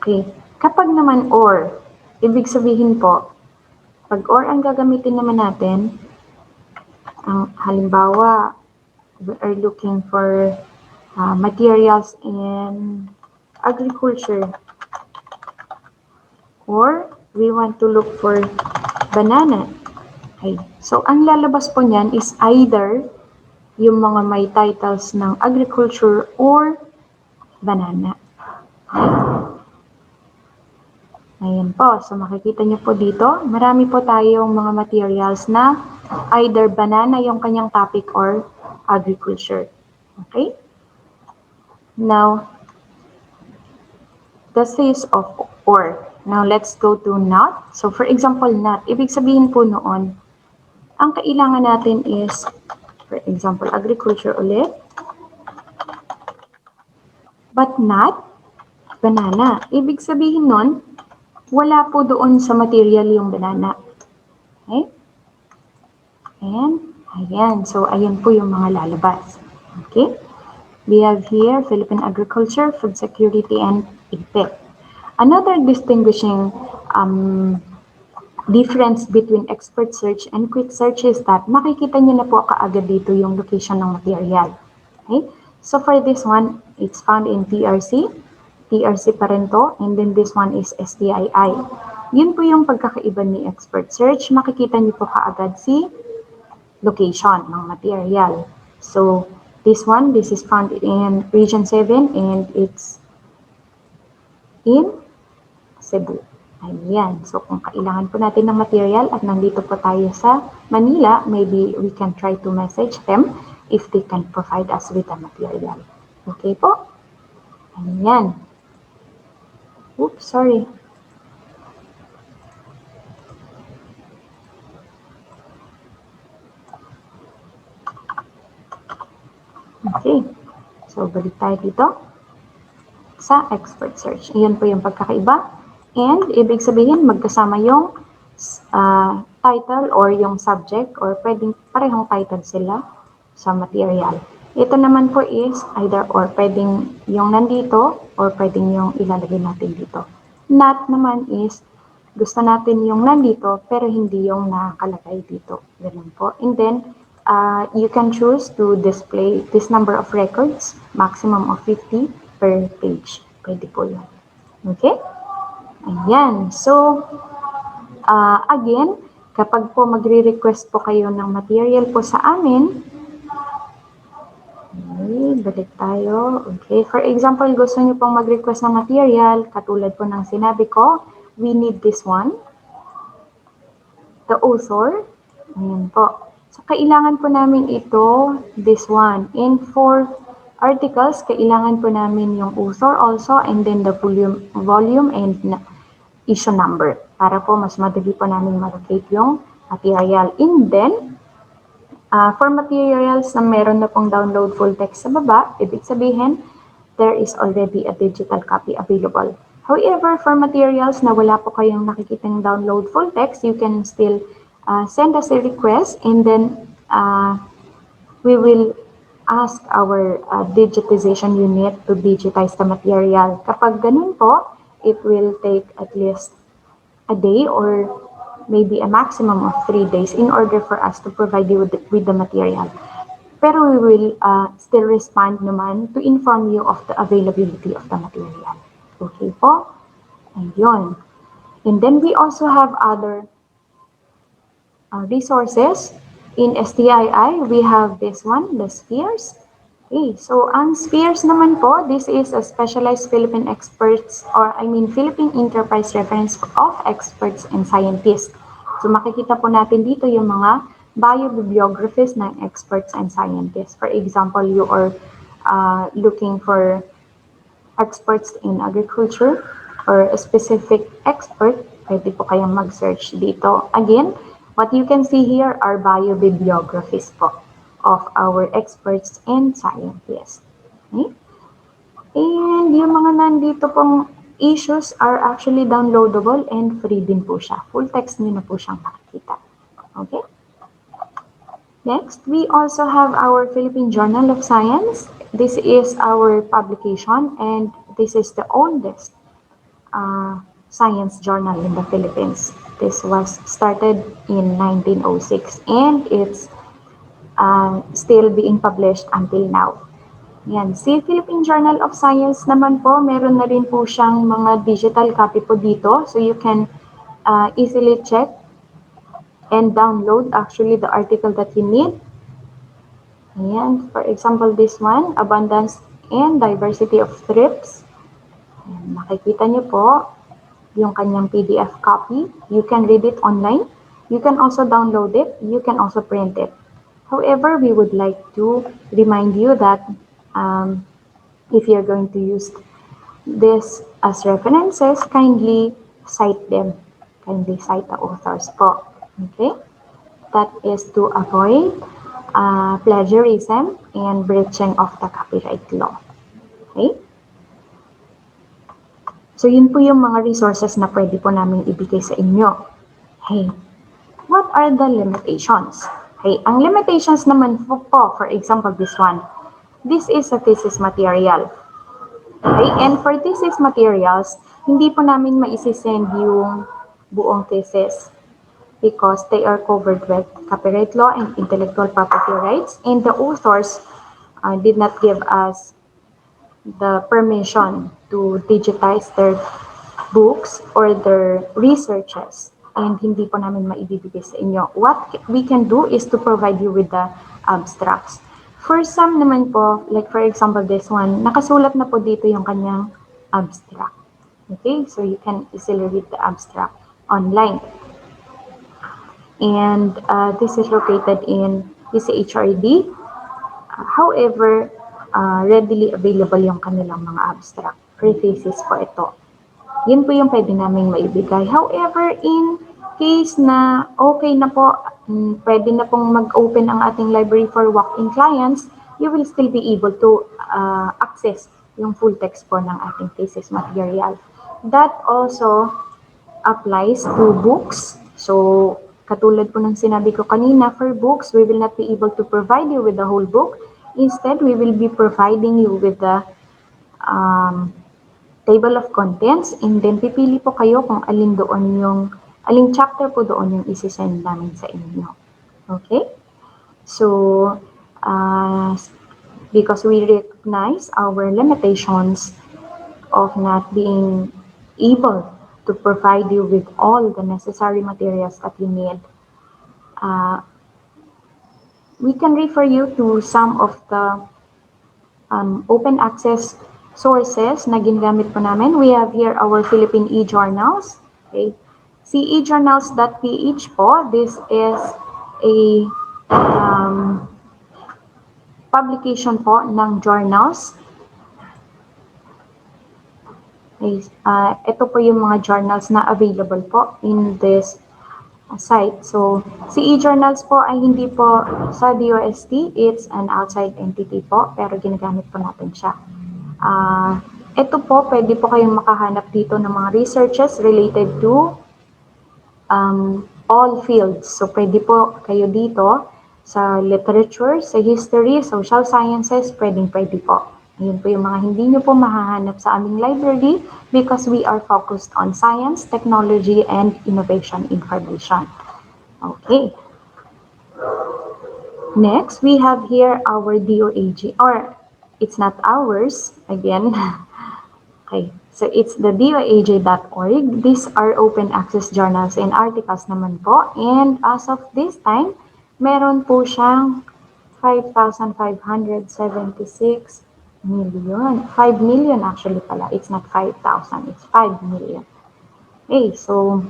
S5: Okay, kapag naman or, ibig sabihin po, pag or ang gagamitin naman natin, ang halimbawa, we are looking for materials in agriculture, or we want to look for banana. Okay, so ang lalabas po niyan is either yung mga may titles ng agriculture or banana. Ayan po. So, makikita niyo po dito, marami po tayong mga materials na either banana yung kanyang topic or agriculture. Okay? Now, this is of or. Now, let's go to not. So, for example, not. Ibig sabihin po noon, ang kailangan natin is, for example, agriculture ulit, but not banana. Ibig sabihin nun, wala po doon sa material yung banana. Okay? And, ayan. So, ayan po yung mga lalabas. Okay? We have here Philippine agriculture, food security, and IGPIT. Another distinguishing difference between expert search and quick search is that makikita niyo na po kaagad dito yung location ng material. Okay? So, for this one, it's found in TRC. TRC pa rin to, and then this one is STII. Yun po yung pagkakaiba ni expert search. Makikita niyo po kaagad si location ng material. So, this is found in Region 7 and it's in Cebu. Ayan. So, kung kailangan po natin ng material at nandito po tayo sa Manila, maybe we can try to message them if they can provide us with the material. Okay po? Ayan. Oops, sorry. Okay. So, balik tayo dito sa expert search. Ayan po yung pagkakaiba. And, ibig sabihin, magkasama yung title or yung subject or pwedeng parehong title sila sa material. Ito naman po is either or, pwedeng yung nandito or pwedeng yung ilalagay natin dito. Not naman is gusto natin yung nandito pero hindi yung nakalagay dito. Ganun po. And then, you can choose to display this number of records, maximum of 50 per page. Pwede po yun. Okay? Ayan. So, again, kapag po magre-request po kayo ng material po sa amin, okay, balik tayo. Okay, for example, gusto niyo pong mag-request ng material, katulad po ng sinabi ko, we need this one, the author, ayan po. So, kailangan po namin ito, this one. And for articles, kailangan po namin yung author also, and then the volume and issue number, para po mas madali po namin ma-locate yung material. And then, for materials na meron na pong download full text sa baba, ibig sabihin, there is already a digital copy available. However, for materials na wala po kayong nakikitang download full text, you can still send us a request, and then we will ask our digitization unit to digitize the material. Kapag ganun po, it will take at least a day or maybe a maximum of 3 days in order for us to provide you with the material. Pero we will still respond naman to inform you of the availability of the material. Okay po? Ayun. And then we also have other resources. In STII, we have this one, the spheres. Okay, so ang spheres naman po, this is a specialized Philippine experts, or Philippine Enterprise Reference of Experts and Scientists. So makikita po natin dito yung mga biobibliographies ng experts and scientists. For example, you are looking for experts in agriculture or a specific expert, pwede po kayong mag-search dito. Again, what you can see here are biobibliographies po of our experts and scientists. Okay? And yung mga nandito pong issues are actually downloadable and free din po siya. Full text nyo na po siyang makikita. Okay? Next, we also have our Philippine Journal of Science. This is our publication, and this is the oldest science journal in the Philippines. This was started in 1906, and it's still being published until now. Yan. Si Philippine Journal of Science naman po, meron na rin po siyang mga digital copy po dito. So you can easily check and download actually the article that you need. Ayan. For example, this one, Abundance and Diversity of Thrips. Ayan. Makikita niyo po yung kanyang PDF copy. You can read it online. You can also download it. You can also print it. However, we would like to remind you that if you're going to use this as references, kindly cite them. Kindly cite the authors po. Okay? That is to avoid plagiarism and breaching of the copyright law. Okay? So, yun po yung mga resources na pwede po namin ibigay sa inyo. Hey, what are the limitations? Hey, ang limitations naman po, for example, this one. This is a thesis material. Okay? And for thesis materials, hindi po namin maisisend yung buong thesis because they are covered with copyright law and intellectual property rights, and the authors did not give us the permission to digitize their books or their researches, and hindi po namin maibibigay sa inyo. What we can do is to provide you with the abstracts. For some naman po, like for example this one, nakasulat na po dito yung kanyang abstract. Okay, so you can easily read the abstract online. And this is located in UCHRD. However, readily available yung kanilang mga abstract. Free thesis po ito. Yun po yung pwede namin maibigay. However, in case na okay na po, pwede na pong mag-open ang ating library for walk-in clients, you will still be able to access yung full text po ng ating thesis material. That also applies to books. So, katulad po ng sinabi ko kanina, for books, we will not be able to provide you with the whole book. Instead, we will be providing you with the um, table of contents, and then pipili po kayo kung aling chapter po doon yung isi-send namin sa inyo. Okay? So, because we recognize our limitations of not being able to provide you with all the necessary materials that you need, uh, we can refer you to some of the open access sources na ginagamit po namin. We have here our Philippine e-journals. Okay. Si ejournals.ph po, this is a publication po ng journals. Okay. Ito po yung mga journals na available po in this site. So, si e-journals po ay hindi po sa DOST, it's an outside entity po, pero ginagamit po natin siya. Ito po, pwede po kayong makahanap dito ng mga researches related to all fields. So, pwede po kayo dito sa literature, sa history, social sciences, pwede po. Ayun po yung mga hindi nyo po mahahanap sa aming library because we are focused on science, technology, and innovation information. Okay. Next, we have here our DOAG, or it's not ours, again. Okay, so it's the doaj.org. These are open access journals and articles naman po. And as of this time, meron po siyang 5,576 million. 5 million actually pala. It's not 5,000. It's 5 million. Okay, so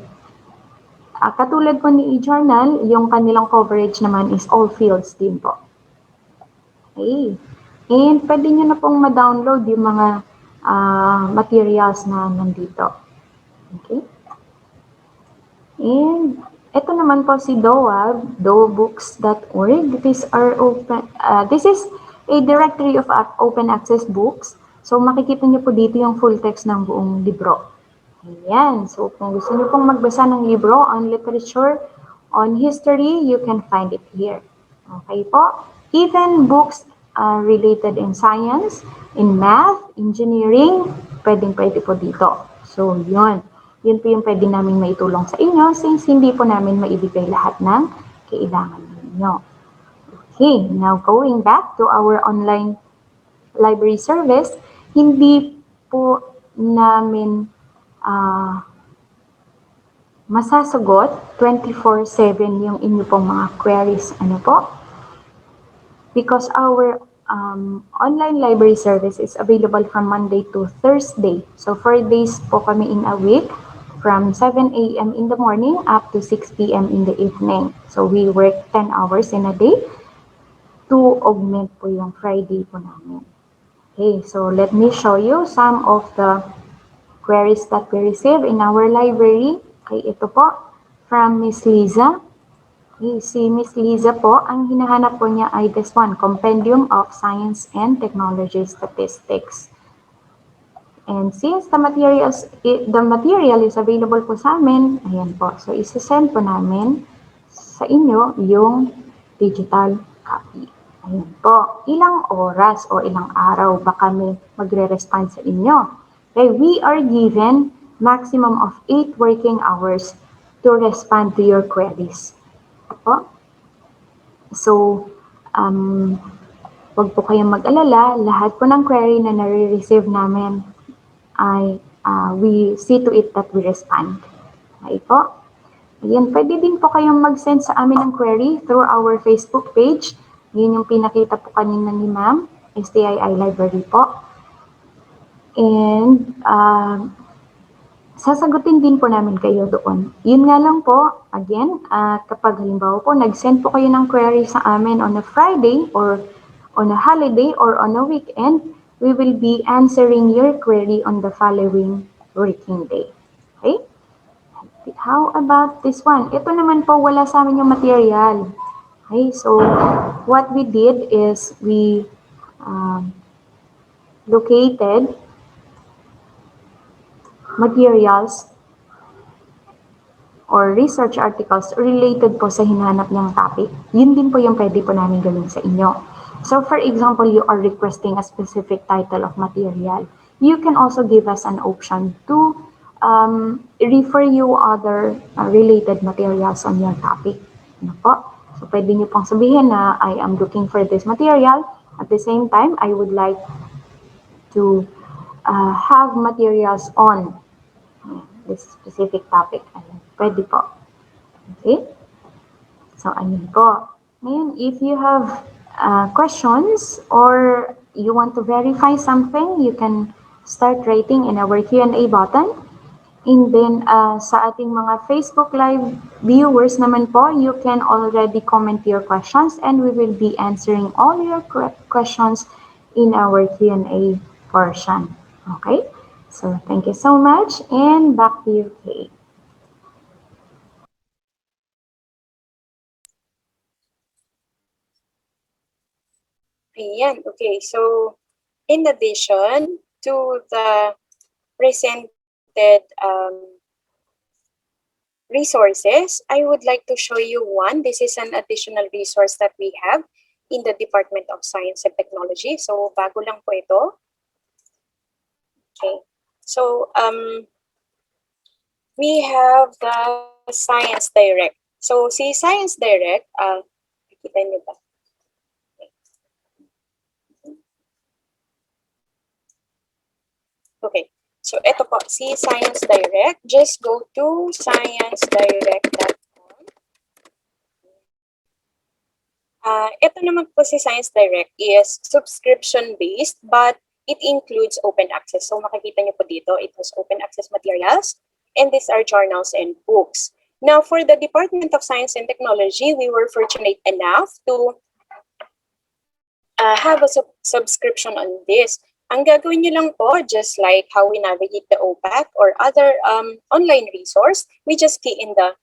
S5: katulad po ni eJournal, yung kanilang coverage naman is all fields din po. Okay. And pwede nyo na pong ma-download yung mga materials na nandito. Okay. And ito naman po si DOAB, doabooks.org. These are open, this is a directory of open access books. So makikita nyo po dito yung full text ng buong libro. Ayan. So kung gusto nyo pong magbasa ng libro on literature, on history, you can find it here. Okay po. Even books related in science, in math, engineering, pwede po dito. So yun. Yun po yung pwede namin maitulong sa inyo since hindi po namin maibigay lahat ng kailangan ninyo. Okay, now going back to our online library service, hindi po namin masasagot 24/7 yung inyo pong mga queries. Ano po? Because our online library service is available from Monday to Thursday. So 4 days po kami in a week from 7 a.m. in the morning up to 6 p.m. in the evening. So we work 10 hours in a day to augment po yung Friday po namin. Okay, so let me show you some of the queries that we receive in our library. Okay, ito po from Miss Liza. Okay, si Miss Liza po, ang hinahanap po niya ay this one, Compendium of Science and Technology Statistics. And since the material is available po sa amin, ayan po. So, isi-send po namin sa inyo yung digital copy. Ayan po. Ilang oras o ilang araw ba kami magre-respond sa inyo? Okay, we are given maximum of 8 working hours to respond to your queries. Po. So, wag po kayong mag-alala. Lahat po ng query na nare-receive namin ay we see to it that we respond. Okay po. Ayan, pwede din po kayong mag-send sa amin ng query through our Facebook page. Yun yung pinakita po kanina ni Ma'am, STII Library po. And sasagutin din po namin kayo doon. Yun nga lang po, again, kapag halimbawa po, nag-send po kayo ng query sa amin on a Friday or on a holiday or on a weekend, we will be answering your query on the following working day. Okay? How about this one? Ito naman po, wala sa amin yung material. Okay, so what we did is we um, located materials or research articles related po sa hinahanap niyang topic, yun din po yung pwede po namin gawin sa inyo. So for example, you are requesting a specific title of material. You can also give us an option to refer you other related materials on your topic. Ano po? So pwede niyo pong sabihin na I am looking for this material. At the same time, I would like to have materials on this specific topic. Ayan, pwede po. Okay? So, ayun po. Ngayon, if you have questions or you want to verify something, you can start writing in our Q&A button. And then, sa ating mga Facebook Live viewers naman po, you can already comment your questions and we will be answering all your questions in our Q&A portion. Okay? So, thank you so much and back to you, Kate.
S2: Ayan, okay. So, in addition to the presented resources, I would like to show you one. This is an additional resource that we have in the Department of Science and Technology. So, bago lang po ito. Okay. So, we have the Science Direct. So, si Science Direct, nakikita niyo ba? Okay. So, ito po, si Science Direct. Just go to sciencedirect.com. Ito naman po si Science Direct is subscription-based, but it includes open access. So, makikita niyo po dito, it has open access materials, and these are journals and books. Now, for the Department of Science and Technology, we were fortunate enough to have a subscription on this. Ang gagawin nyo lang po, just like how we navigate the OPAC or other online resource, we just key in the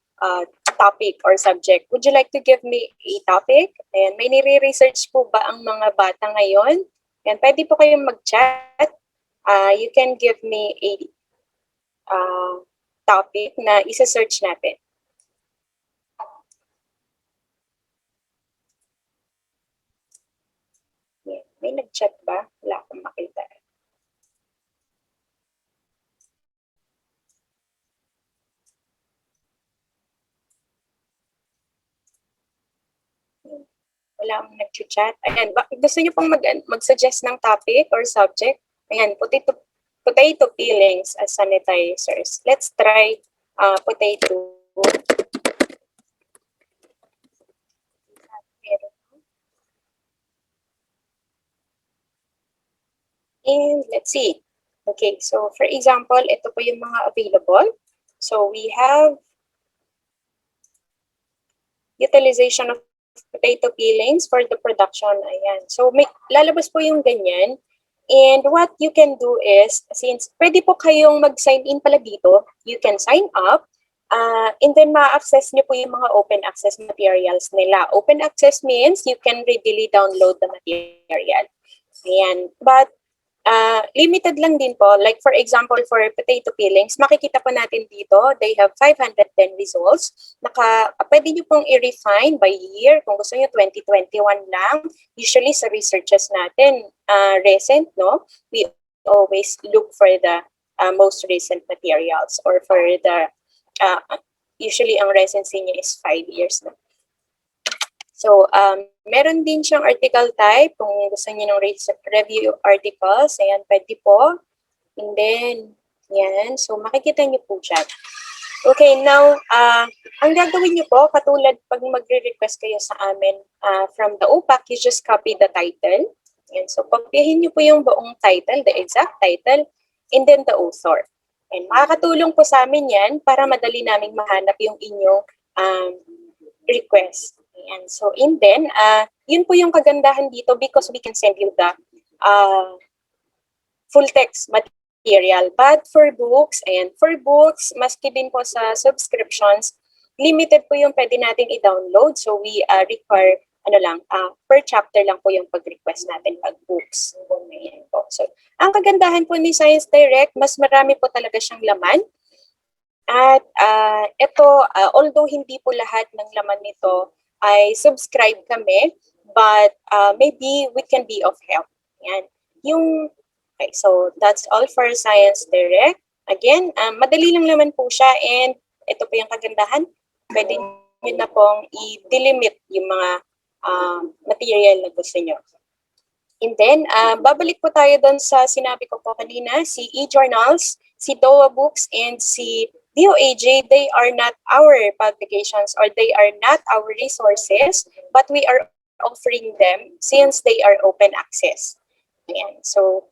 S2: topic or subject. Would you like to give me a topic? And may nire-research po ba ang mga bata ngayon? And pwede po kayong mag-chat. You can give me a topic na isa-search natin. May nag-chat ba? Wala akong makita. Wala akong nag-chat. Ayan, gusto niyo pong mag-suggest ng topic or subject? Ayan, potato peelings as sanitizers. Let's try potato. And let's see. Okay, so for example, ito po yung mga available. So we have utilization of potato peelings for the production. Ayan. So may lalabas po yung ganyan. And what you can do is, since pwede po kayong mag-sign in pala dito, you can sign up. And then ma-access nyo po yung mga open access materials nila. Open access means you can readily download the material. Ayan. But limited lang din po. Like for example, for potato peelings, makikita po natin dito, they have 510 results. Pwede nyo pong i-refine by year. Kung gusto nyo, 2021 lang. Usually sa researches natin, recent, no? We always look for the most recent materials or for the, usually ang recency niya is 5 years. No? So, meron din siyang article type kung gusto niyo ng review articles. Ayan, pwede po. And then, yan. So, makikita niyo po siya. Okay, now, ang gagawin niyo po, katulad pag magre-request kayo sa amin from the OPAC, you just copy the title. Ayan, so, kopyahin niyo po yung buong title, the exact title, and then the author. And makakatulong po sa amin yan para madali naming mahanap yung inyong request. And so, and then, yun po yung kagandahan dito because we can send you the full text material. But for books, maski din po sa subscriptions, limited po yung pwede nating i-download. So, we require ano lang, per chapter lang po yung pag-request natin pag books. Ayan po. So, ang kagandahan po ni Science Direct, mas marami po talaga siyang laman. At ito, although hindi po lahat ng laman nito ay subscribe kami, but maybe we can be of help. Yan. Okay, so that's all for Science Direct. Again, madali lang naman po siya, and ito po yung kagandahan. Pwede nyo na pong i-delimit yung mga material na gusto nyo. And then, babalik po tayo doon sa sinabi ko po kanina, si e-journals, si DOA Books, and si DOAJ. They are not our publications or they are not our resources, but we are offering them since they are open access. Ayan. So,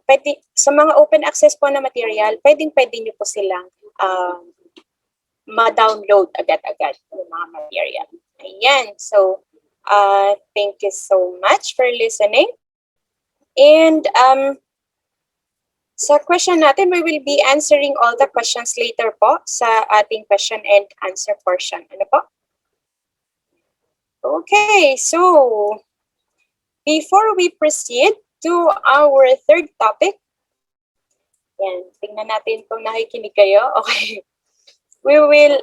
S2: pwede, sa mga open access po na material, pwede nyo po silang ma-download agad-agad yung mga material. Ayan. So, thank you so much for listening. And sa question natin, we will be answering all the questions later po sa ating question and answer portion. Ano po? Okay, so before we proceed to our third topic, yan, tingnan natin kung nakikinig kayo. Okay. We will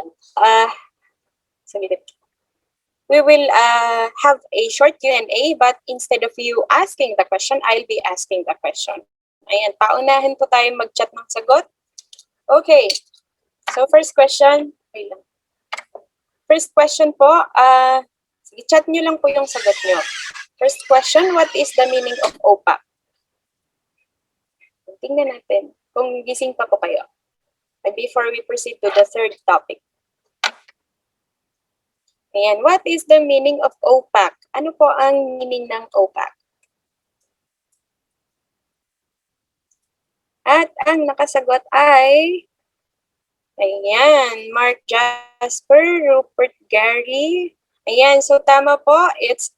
S2: have a short Q&A, but instead of you asking the question, I'll be asking the question. Ayan, paunahin po tayo mag-chat ng sagot. Okay. So first question, wait lang. First question po, sige, chat nyo lang po yung sagot nyo. First question, what is the meaning of OPAC? Tingnan natin kung gising pa po kayo. Before we proceed to the third topic. Ayan, what is the meaning of OPAC? Ano po ang meaning ng OPAC? At ang nakasagot ay, ayan, Mark Jasper, Rupert Gary. Ayan, so tama po, it's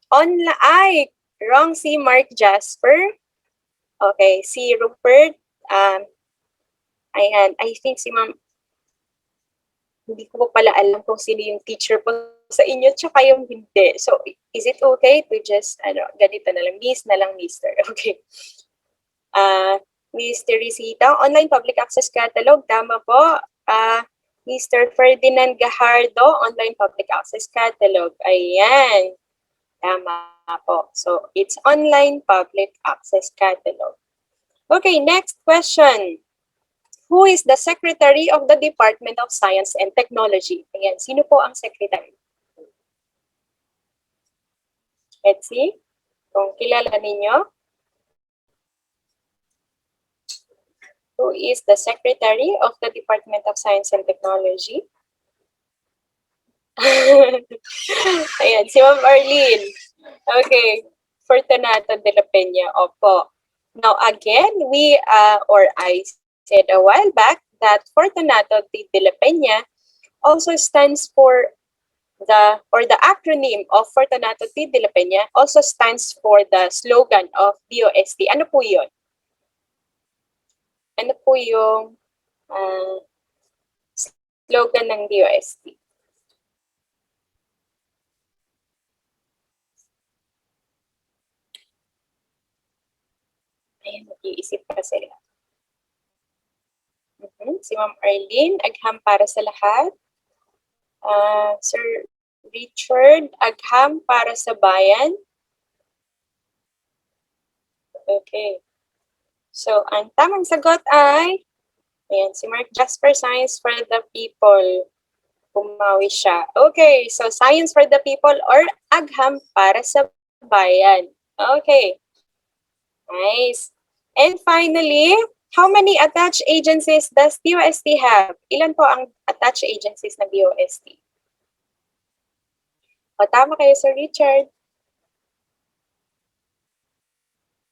S2: online. Ay, wrong si Mark Jasper. Okay, si Rupert. Ayan, I think si Ma'am, hindi ko po pala alam kung sino yung teacher po sa inyo, tsaka yung hindi. So, is it okay to just, ganito na lang, miss na lang, mister. Okay. Mr. Risita, online public access catalog, tama po. Mr. Ferdinand Gajardo, online public access catalog. Ayan. Tama po. So, it's online public access catalog. Okay, next question. Who is the Secretary of the Department of Science and Technology? Ayan, sino po ang Secretary? Let's see. Kung kilala ninyo. Who is the Secretary of the Department of Science and Technology? Ayan, si Ma'am Arlene. Okay, Fortunato de la Peña. Opo. Now again, I said a while back that Fortunato de la Peña also stands for the acronym of Fortunato de la Peña also stands for the slogan of DOST. Ano po yun? Ano po yung slogan ng DOST? Ayan, mag-iisip pa sila. Si Ma'am Arlene, agham para sa lahat. Sir Richard, agham para sa bayan. Okay. So, ang tamang sagot ay, ayan, si Mark Jasper, Science for the People. Pumawi siya. Okay, so Science for the People or agham para sa bayan. Okay. Nice. And finally, how many attached agencies does DOST have? Ilan po ang attached agencies ng DOST? O, tama kayo, Sir Richard.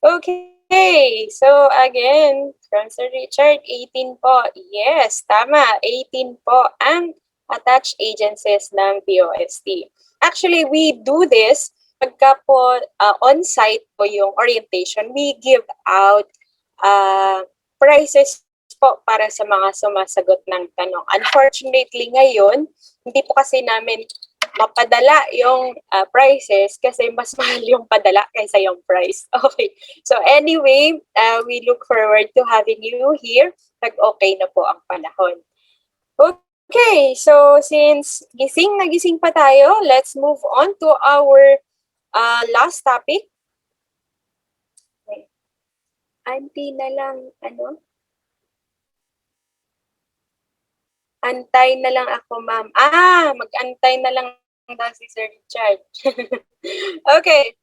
S2: Okay, so again, from Sir Richard, 18 po. Yes, tama, 18 po ang attached agencies ng DOST. Actually, we do this pagka po on-site po yung orientation, we give out prizes po para sa mga sumasagot ng tanong. Unfortunately, ngayon, hindi po kasi namin mapadala yung prices kasi mas mahal yung padala kaysa yung price. Okay. So anyway, we look forward to having you here. Pag-okay na po ang panahon. Okay, so since gising na gising pa tayo, let's move on to our last topic. Okay. Auntie na lang, Antay na lang ako, ma'am. Mag-antay na lang daw si Sir Richard. Okay.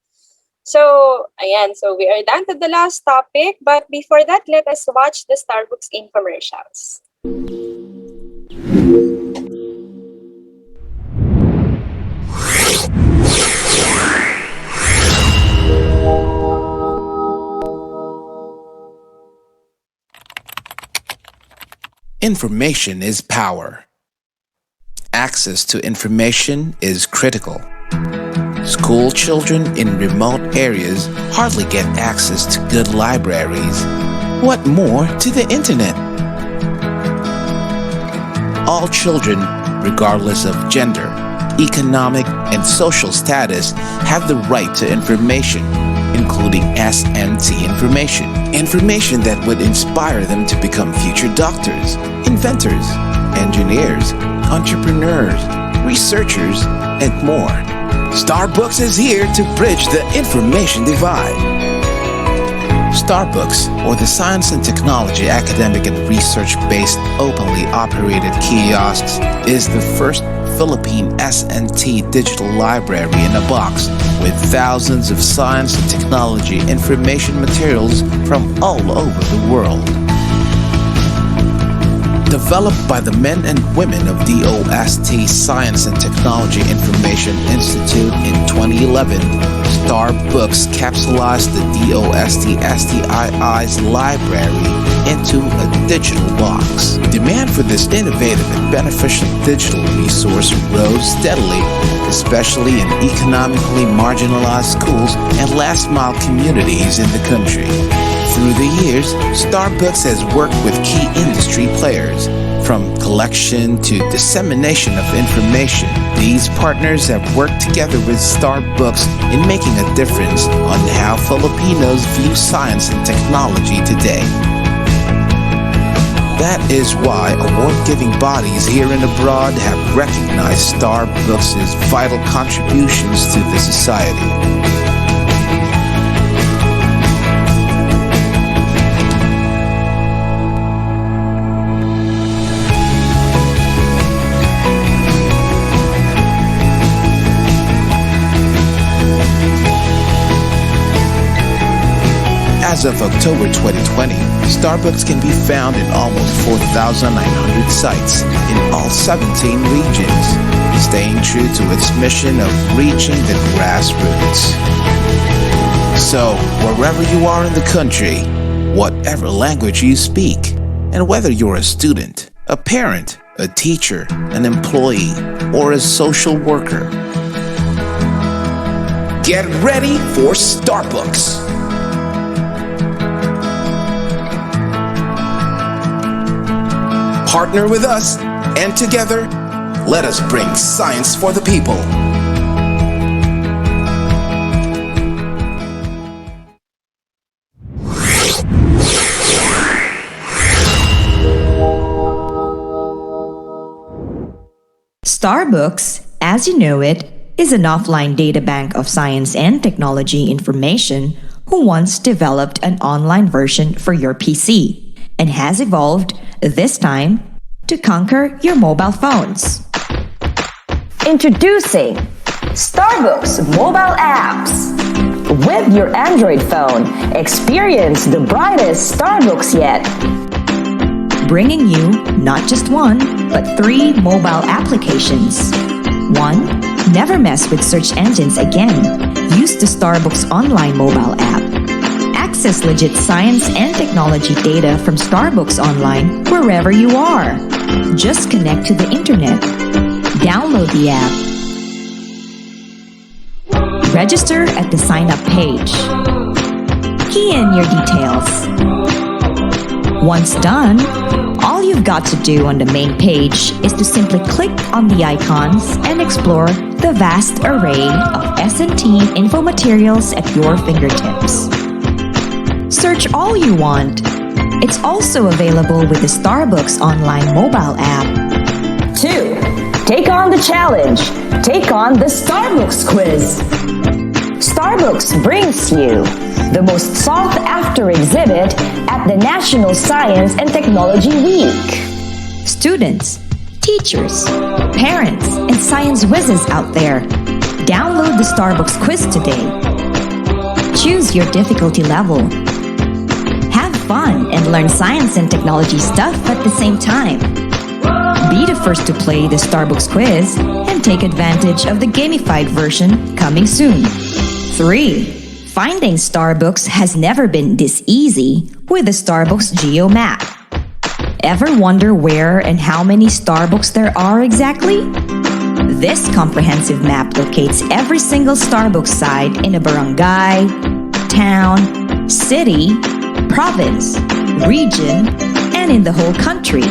S2: So, ayan. So, we are done to the last topic. But before that, let us watch the Starbucks infomercials.
S6: Information is power. Access to information is critical. School children in remote areas hardly get access to good libraries. What more to the internet? All children, regardless of gender, economic, and social status, have the right to information, including SNT information. Information that would inspire them to become future doctors, inventors, engineers, entrepreneurs, researchers, and more. Starbucks is here to bridge the information divide. Starbucks, or the Science and Technology Academic and Research-based openly operated kiosks, is the first Philippine SNT digital library in a box with thousands of science and technology information materials from all over the world. Developed by the men and women of DOST Science and Technology Information Institute in 2011, Starbucks capsulized the DOST-STII's library into a digital box. Demand for this innovative and beneficial digital resource rose steadily, especially in economically marginalized schools and last-mile communities in the country. Through the years, Starbucks has worked with key industry players, from collection to dissemination of information. These partners have worked together with Starbucks in making a difference on how Filipinos view science and technology today. That is why award-giving bodies here and abroad have recognized Starbucks' vital contributions to the society. As of October 2020, Starbucks can be found in almost 4,900 sites in all 17 regions, staying true to its mission of reaching the grassroots. So, wherever you are in the country, whatever language you speak, and whether you're a student, a parent, a teacher, an employee, or a social worker, get ready for Starbucks! Partner with us, and together, let us bring science for the people.
S7: Starbucks, as you know it, is an offline data bank of science and technology information who once developed an online version for your PC and has evolved, this time, to conquer your mobile phones.
S8: Introducing Starbucks mobile apps. With your Android phone, experience the brightest Starbucks yet.
S7: Bringing you not just one, but 3 mobile applications. 1. Never mess with search engines again. Use the Starbucks online mobile app. Access legit science and technology data from Starbucks Online wherever you are. Just connect to the internet. Download the app. Register at the sign-up page. Key in your details. Once done, all you've got to do on the main page is to simply click on the icons and explore the vast array of S&T info materials at your fingertips. Search all you want. It's also available with the Starbucks online mobile app.
S8: 2. Take on the challenge. Take on the Starbucks quiz. Starbucks brings you the most sought-after exhibit at the National Science and Technology Week.
S7: Students, teachers, parents, and science whizzes out there, download the Starbucks quiz today. Choose your difficulty level. Have fun and learn science and technology stuff at the same time. Be the first to play the Starbucks quiz and take advantage of the gamified version coming soon. 3. Finding Starbucks has never been this easy with the Starbucks Geo Map. Ever wonder where and how many Starbucks there are exactly? This comprehensive map locates every single Starbucks site in a barangay, town, city, province, region, and in the whole country.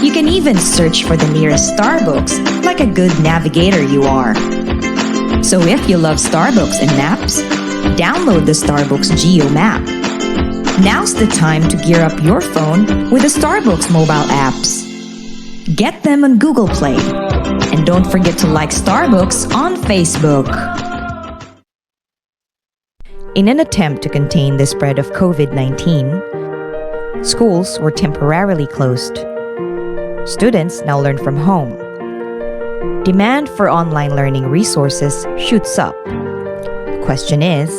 S7: You can even search for the nearest Starbucks like a good navigator you are. So if you love Starbucks and maps, download the Starbucks Geo Map. Now's the time to gear up your phone with the Starbucks mobile apps. Get them on Google Play. And don't forget to like Starbucks on Facebook. In an attempt to contain the spread of COVID-19, schools were temporarily closed. Students now learn from home. Demand for online learning resources shoots up. The question is,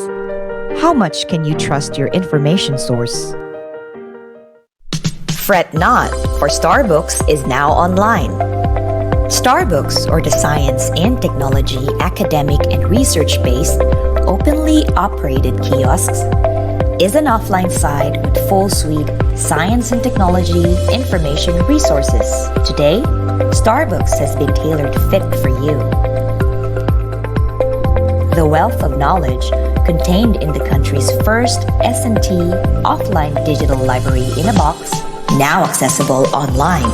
S7: how much can you trust your information source? Fret not, for Starbucks is now online. Starbucks, or the Science and Technology Academic and Research-based, openly operated kiosks, is an offline site with full suite science and technology information resources. Today, Starbucks has been tailored fit for you. The wealth of knowledge contained in the country's first S&T offline digital library in a box, now accessible online.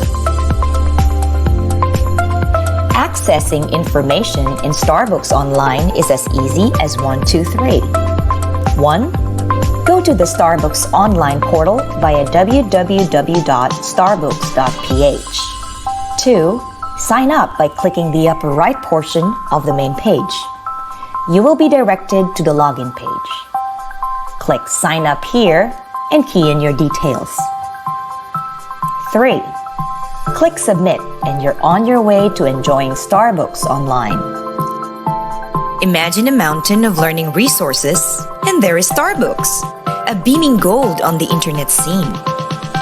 S7: Accessing information in Starbucks Online is as easy as 1, 2, 3. 1. Go to the Starbucks Online portal via www.starbucks.ph. 2. Sign up by clicking the upper right portion of the main page. You will be directed to the login page. Click Sign Up here and key in your details. 3. Click Submit and you're on your way to enjoying Starbucks Online. Imagine a mountain of learning resources, and there is Starbucks, a beaming gold on the internet scene.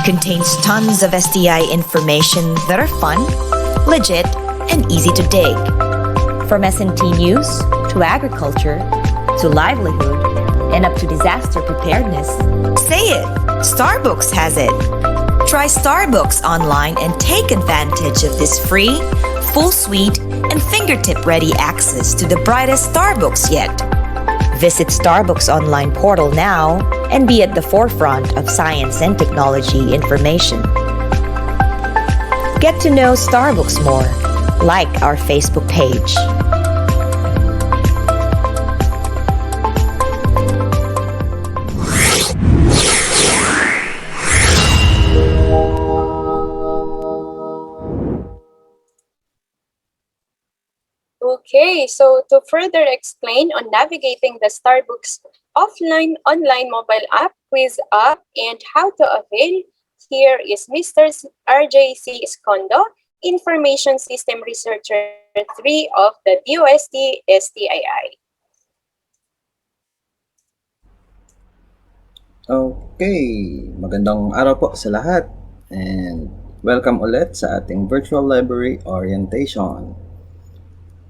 S7: Contains tons of STI information that are fun, legit, and easy to dig. From S&T news, to agriculture, to livelihood, and up to disaster preparedness. Say it! Starbucks has it! Try Starbucks Online and take advantage of this free, full suite, and fingertip-ready access to the brightest Starbucks yet. Visit Starbucks Online portal now and be at the forefront of science and technology information. Get to know Starbucks more. Like our Facebook page.
S2: Okay, so to further explain on navigating the Starbucks offline online mobile app, quiz app, and how to avail, here is Mr. RJC Escondo, Information System Researcher 3 of the DOST-STII.
S9: Okay, magandang araw po sa lahat and welcome ulit sa ating virtual library orientation.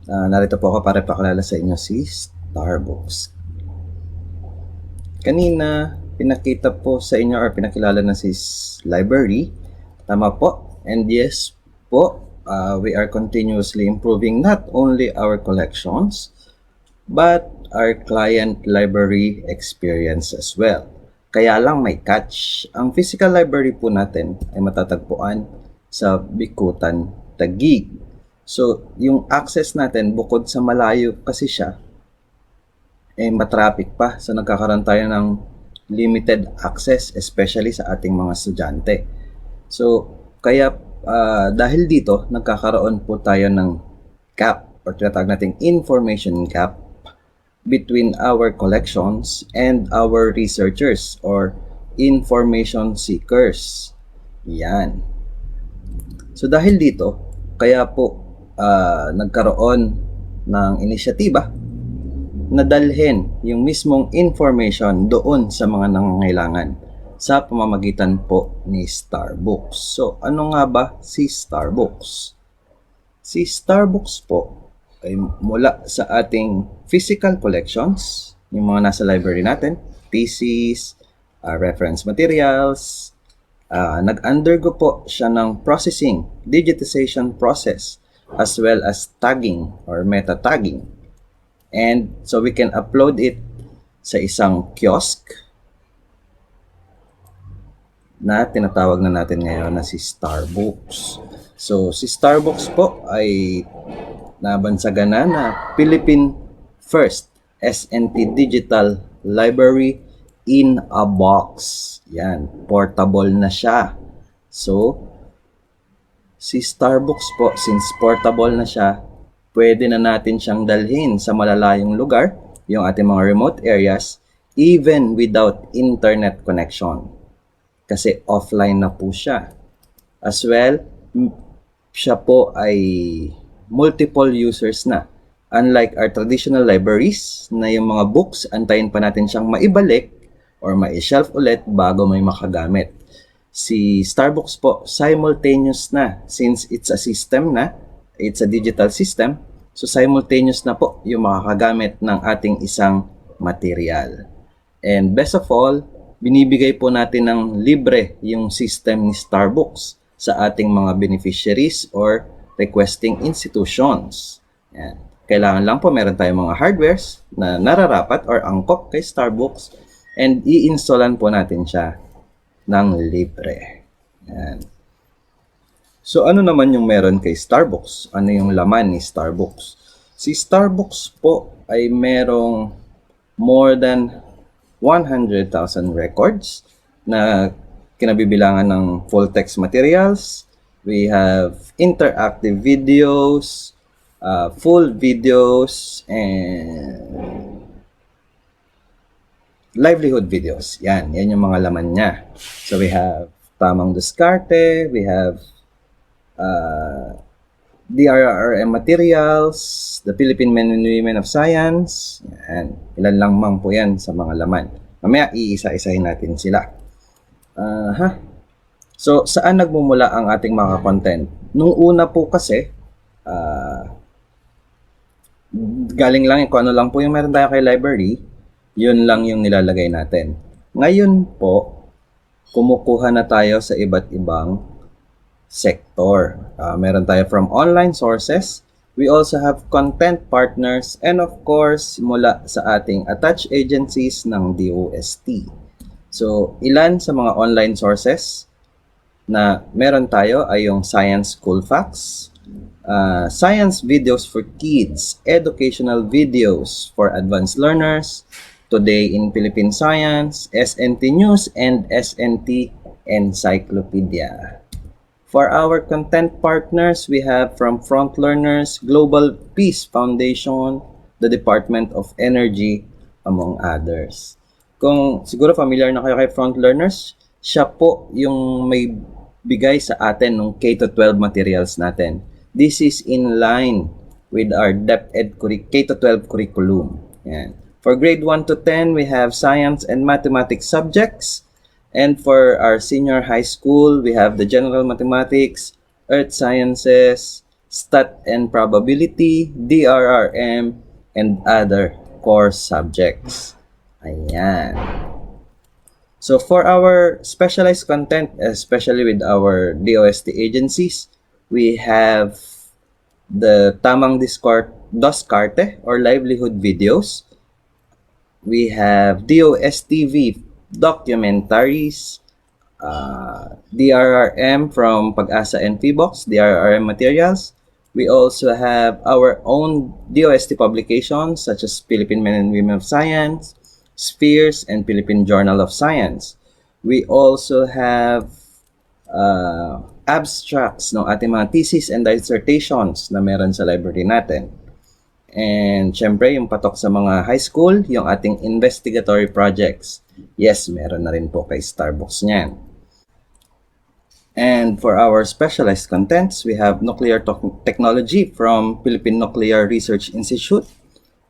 S9: Narito po ako para ipakilala sa inyo si Starbucks. Kanina, pinakita po sa inyo or pinakilala na si library. Tama po. And yes po, we are continuously improving not only our collections, but our client library experience as well. Kaya lang may catch. Ang physical library po natin ay matatagpuan sa Bikutan, Taguig. So, yung access natin, bukod sa malayo kasi siya, matraffic pa. So, nagkakaroon tayo ng limited access, especially sa ating mga estudyante. So, kaya dahil dito, nagkakaroon po tayo ng gap or tinatawag nating information gap between our collections and our researchers or information seekers. Yan. So dahil dito, kaya po nagkaroon ng inisyatiba na dalhin yung mismong information doon sa mga nangangailangan sa pamamagitan po ni Starbucks. So ano nga ba si Starbucks? Si Starbucks po ay mula sa ating physical collections, yung mga nasa library natin, PCs, reference materials, nag-undergo po siya ng processing, digitization process, as well as tagging or meta tagging. And so we can upload it sa isang kiosk na tinatawag na natin ngayon na si Starbucks. So si Starbucks po ay nabansagan na Philippine first SNT Digital Library in a box. Yan, portable na siya. So, si Starbucks po, since portable na siya, pwede na natin siyang dalhin sa malalayong lugar, yung ating mga remote areas, even without internet connection. Kasi offline na po siya. As well, siya po ay multiple users na. Unlike our traditional libraries, na yung mga books, antayin pa natin siyang maibalik or ma-shelf ulit bago may makagamit. Si Starbucks po, simultaneous na. Since it's a system na, it's a digital system, so simultaneous na po yung makakagamit ng ating isang material. And best of all, binibigay po natin ng libre yung system ni Starbucks sa ating mga beneficiaries or requesting institutions. Yan. Kailangan lang po meron tayong mga hardwares na nararapat or angkop kay Starbucks and i-installan po natin siya ng libre. Yan. So ano naman yung meron kay Starbucks? Ano yung laman ni Starbucks? Si Starbucks po ay merong more than 100,000 records na kinabibilangan ng full text materials. We have interactive videos, full videos, and livelihood videos. Yan yung mga laman niya. So we have tamang diskarte, we have DRRM materials, the Philippine Men and Women of Science. Yan. Ilan lang mang po yan sa mga laman. Mamaya iisa-isahin natin sila. So, saan nagmumula ang ating mga content? Nung una po kasi, galing lang kung ano lang po yung meron tayo kay library, yun lang yung nilalagay natin. Ngayon po, kumukuha na tayo sa iba't ibang sector. Meron tayo from online sources, we also have content partners, and of course, mula sa ating attached agencies ng DOST. So, ilan sa mga online sources na meron tayo ay yung Science School Facts, Science Videos for Kids, Educational Videos for Advanced Learners, Today in Philippine Science, SNT News, and SNT Encyclopedia. For our content partners, we have from Front Learners, Global Peace Foundation, the Department of Energy, among others. Kung siguro familiar na kayo kay Front Learners, siya po yung may bigay sa atin ng K-12 materials natin. This is in line with our DepEd K-12 curriculum. Yan. For grade 1 to 10, we have science and mathematics subjects. And for our senior high school, we have the general mathematics, earth sciences, stat and probability, DRRM, and other core subjects. Ayan. So for our specialized content, especially with our DOST agencies, we have the tamang DOST-STII or livelihood videos. We have DOST-TV documentaries, DRRM from Pag-asa and PBOX, DRRM materials. We also have our own DOST publications such as Philippine Men and Women of Science, Spheres, and Philippine Journal of Science. We also have abstracts ng ating mga thesis and dissertations na meron sa library natin. And syempre, yung patok sa mga high school, yung ating investigatory projects. Yes, meron na rin po kay Starbucks niyan. And for our specialized contents, we have nuclear technology from Philippine Nuclear Research Institute.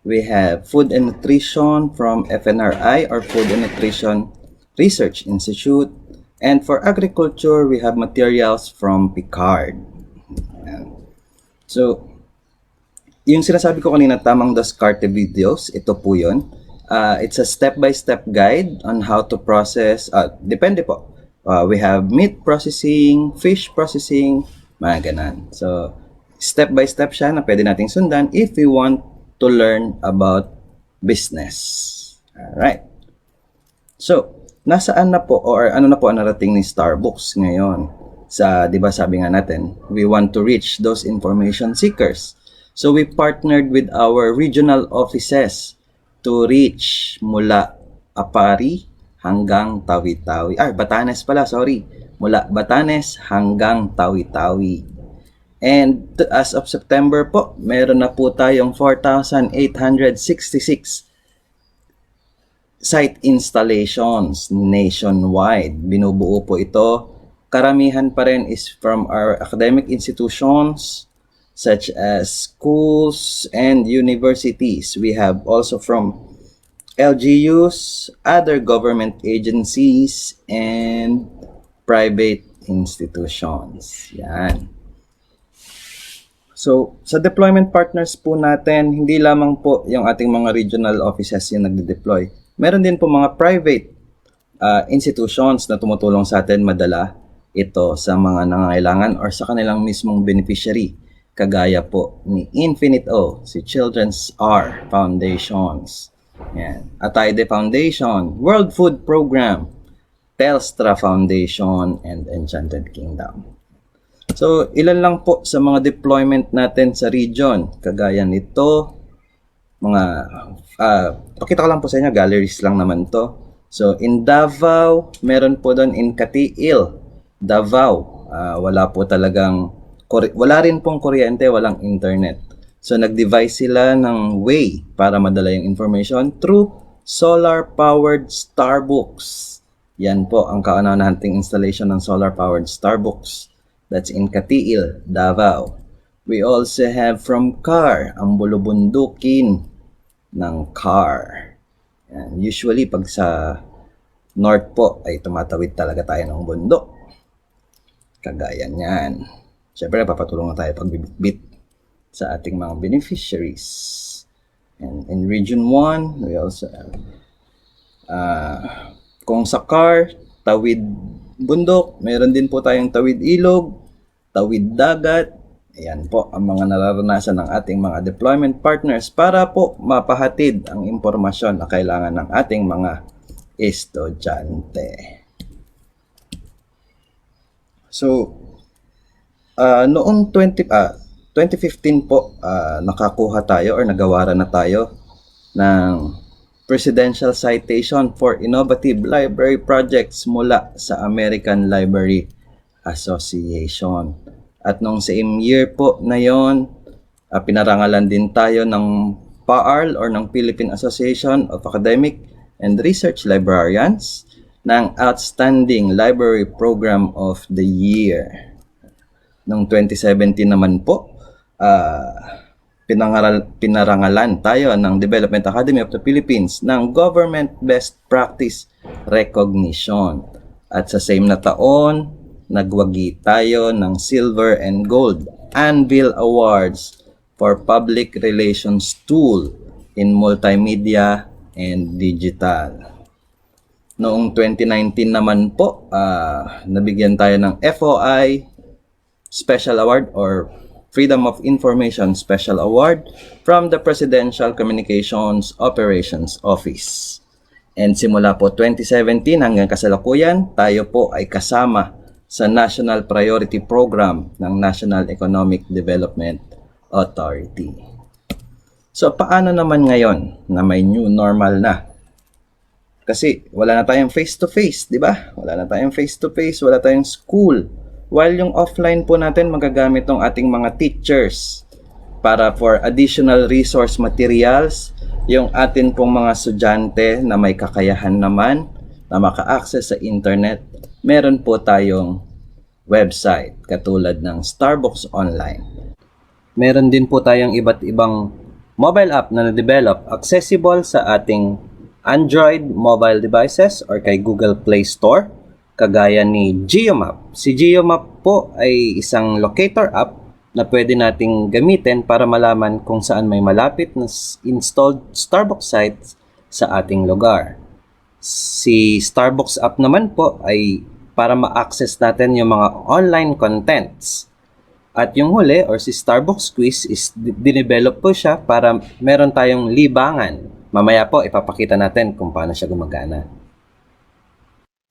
S9: We have food and nutrition from FNRI or Food and Nutrition Research Institute. And for agriculture, we have materials from Picard. So, yung sinasabi ko kanina, tamang Descartes videos, ito po yun. It's a step-by-step guide on how to process, depende po. We have meat processing, fish processing, mga ganan. So, step-by-step siya na pwede nating sundan if we want to learn about business. Alright. So, nasaan na po or ano na po ang narating ni Starbucks ngayon? Sa, di ba sabi nga natin, we want to reach those information seekers. So, we partnered with our regional offices to reach mula Apari hanggang Tawi-Tawi. Batanes pala, sorry. Mula Batanes hanggang Tawi-Tawi. And as of September po, meron na po tayong 4,866 site installations nationwide. Binubuo po ito. Karamihan pa rin is from our academic institutions such as schools and universities. We have also from LGUs, other government agencies, and private institutions. Yan. So, sa deployment partners po natin, hindi lamang po yung ating mga regional offices yung nagde-deploy. Meron din po mga private institutions na tumutulong sa atin madala ito sa mga nangangailangan or sa kanilang mismong beneficiary. Kagaya po ni Infinite O, si Children's R Foundations. Yan. Ataide Foundation, World Food Program, Telstra Foundation, and Enchanted Kingdom. So, ilan lang po sa mga deployment natin sa region. Kagaya nito, mga, pakita ko lang po sa inyo, galleries lang naman to. So, in Davao, meron po doon in Katiil, Davao. Wala po talagang, wala rin pong kuryente, walang internet. So, nag-devise sila ng way para madala yung information through solar-powered Starbucks. Yan po ang kauna-unahang installation ng solar-powered Starbucks. That's in Katiil, Davao. We also have from CAR, ang bulubundukin ng CAR. Yan. Usually, pag sa north po, ay tumatawid talaga tayo ng bundok. Kagaya niyan. Siyempre, papatulong na tayo pagbibit sa ating mga beneficiaries. And in Region 1, we also have kung sa CAR, tawid bundok, meron din po tayong tawid ilog, tawid dagat. Ayan po ang mga nararanasan ng ating mga deployment partners para po mapahatid ang impormasyon na kailangan ng ating mga estudyante. So, noong 2015 po, nakakuha tayo or nagawaran na tayo ng Presidential Citation for Innovative Library Projects mula sa American Library Association. At nung same year po na yon, pinarangalan din tayo ng PAARL or ng Philippine Association of Academic and Research Librarians ng Outstanding Library Program of the Year. Noong 2017 naman po, pinarangalan tayo ng Development Academy of the Philippines ng Government Best Practice Recognition. At sa same na taon, nagwagi tayo ng Silver and Gold Anvil Awards for Public Relations Tool in Multimedia and Digital. Noong 2019 naman po, nabigyan tayo ng FOI Special Award or Freedom of Information Special Award from the Presidential Communications Operations Office. And simula po 2017 hanggang kasalukuyan, tayo po ay kasama sa National Priority Program ng National Economic Development Authority. So, paano naman ngayon na may new normal na? Kasi wala na tayong face-to-face, di ba? Wala na tayong face-to-face, wala tayong school. While yung offline po natin, magagamit ng ating mga teachers para for additional resource materials, yung atin pong mga estudyante na may kakayahan naman na maka-access sa internet, meron po tayong website katulad ng Starbucks Online. Meron din po tayong iba't ibang mobile app na na-develop accessible sa ating Android mobile devices or kay Google Play Store, kagaya ni GeoMap. Si GeoMap po ay isang locator app na pwede nating gamitin para malaman kung saan may malapit na installed Starbucks sites sa ating lugar. Si Starbucks app naman po ay para ma-access natin yung mga online contents. At yung huli, or si Starbucks Quiz, is dinevelop po siya para meron tayong libangan. Mamaya po, ipapakita natin kung paano siya gumagana.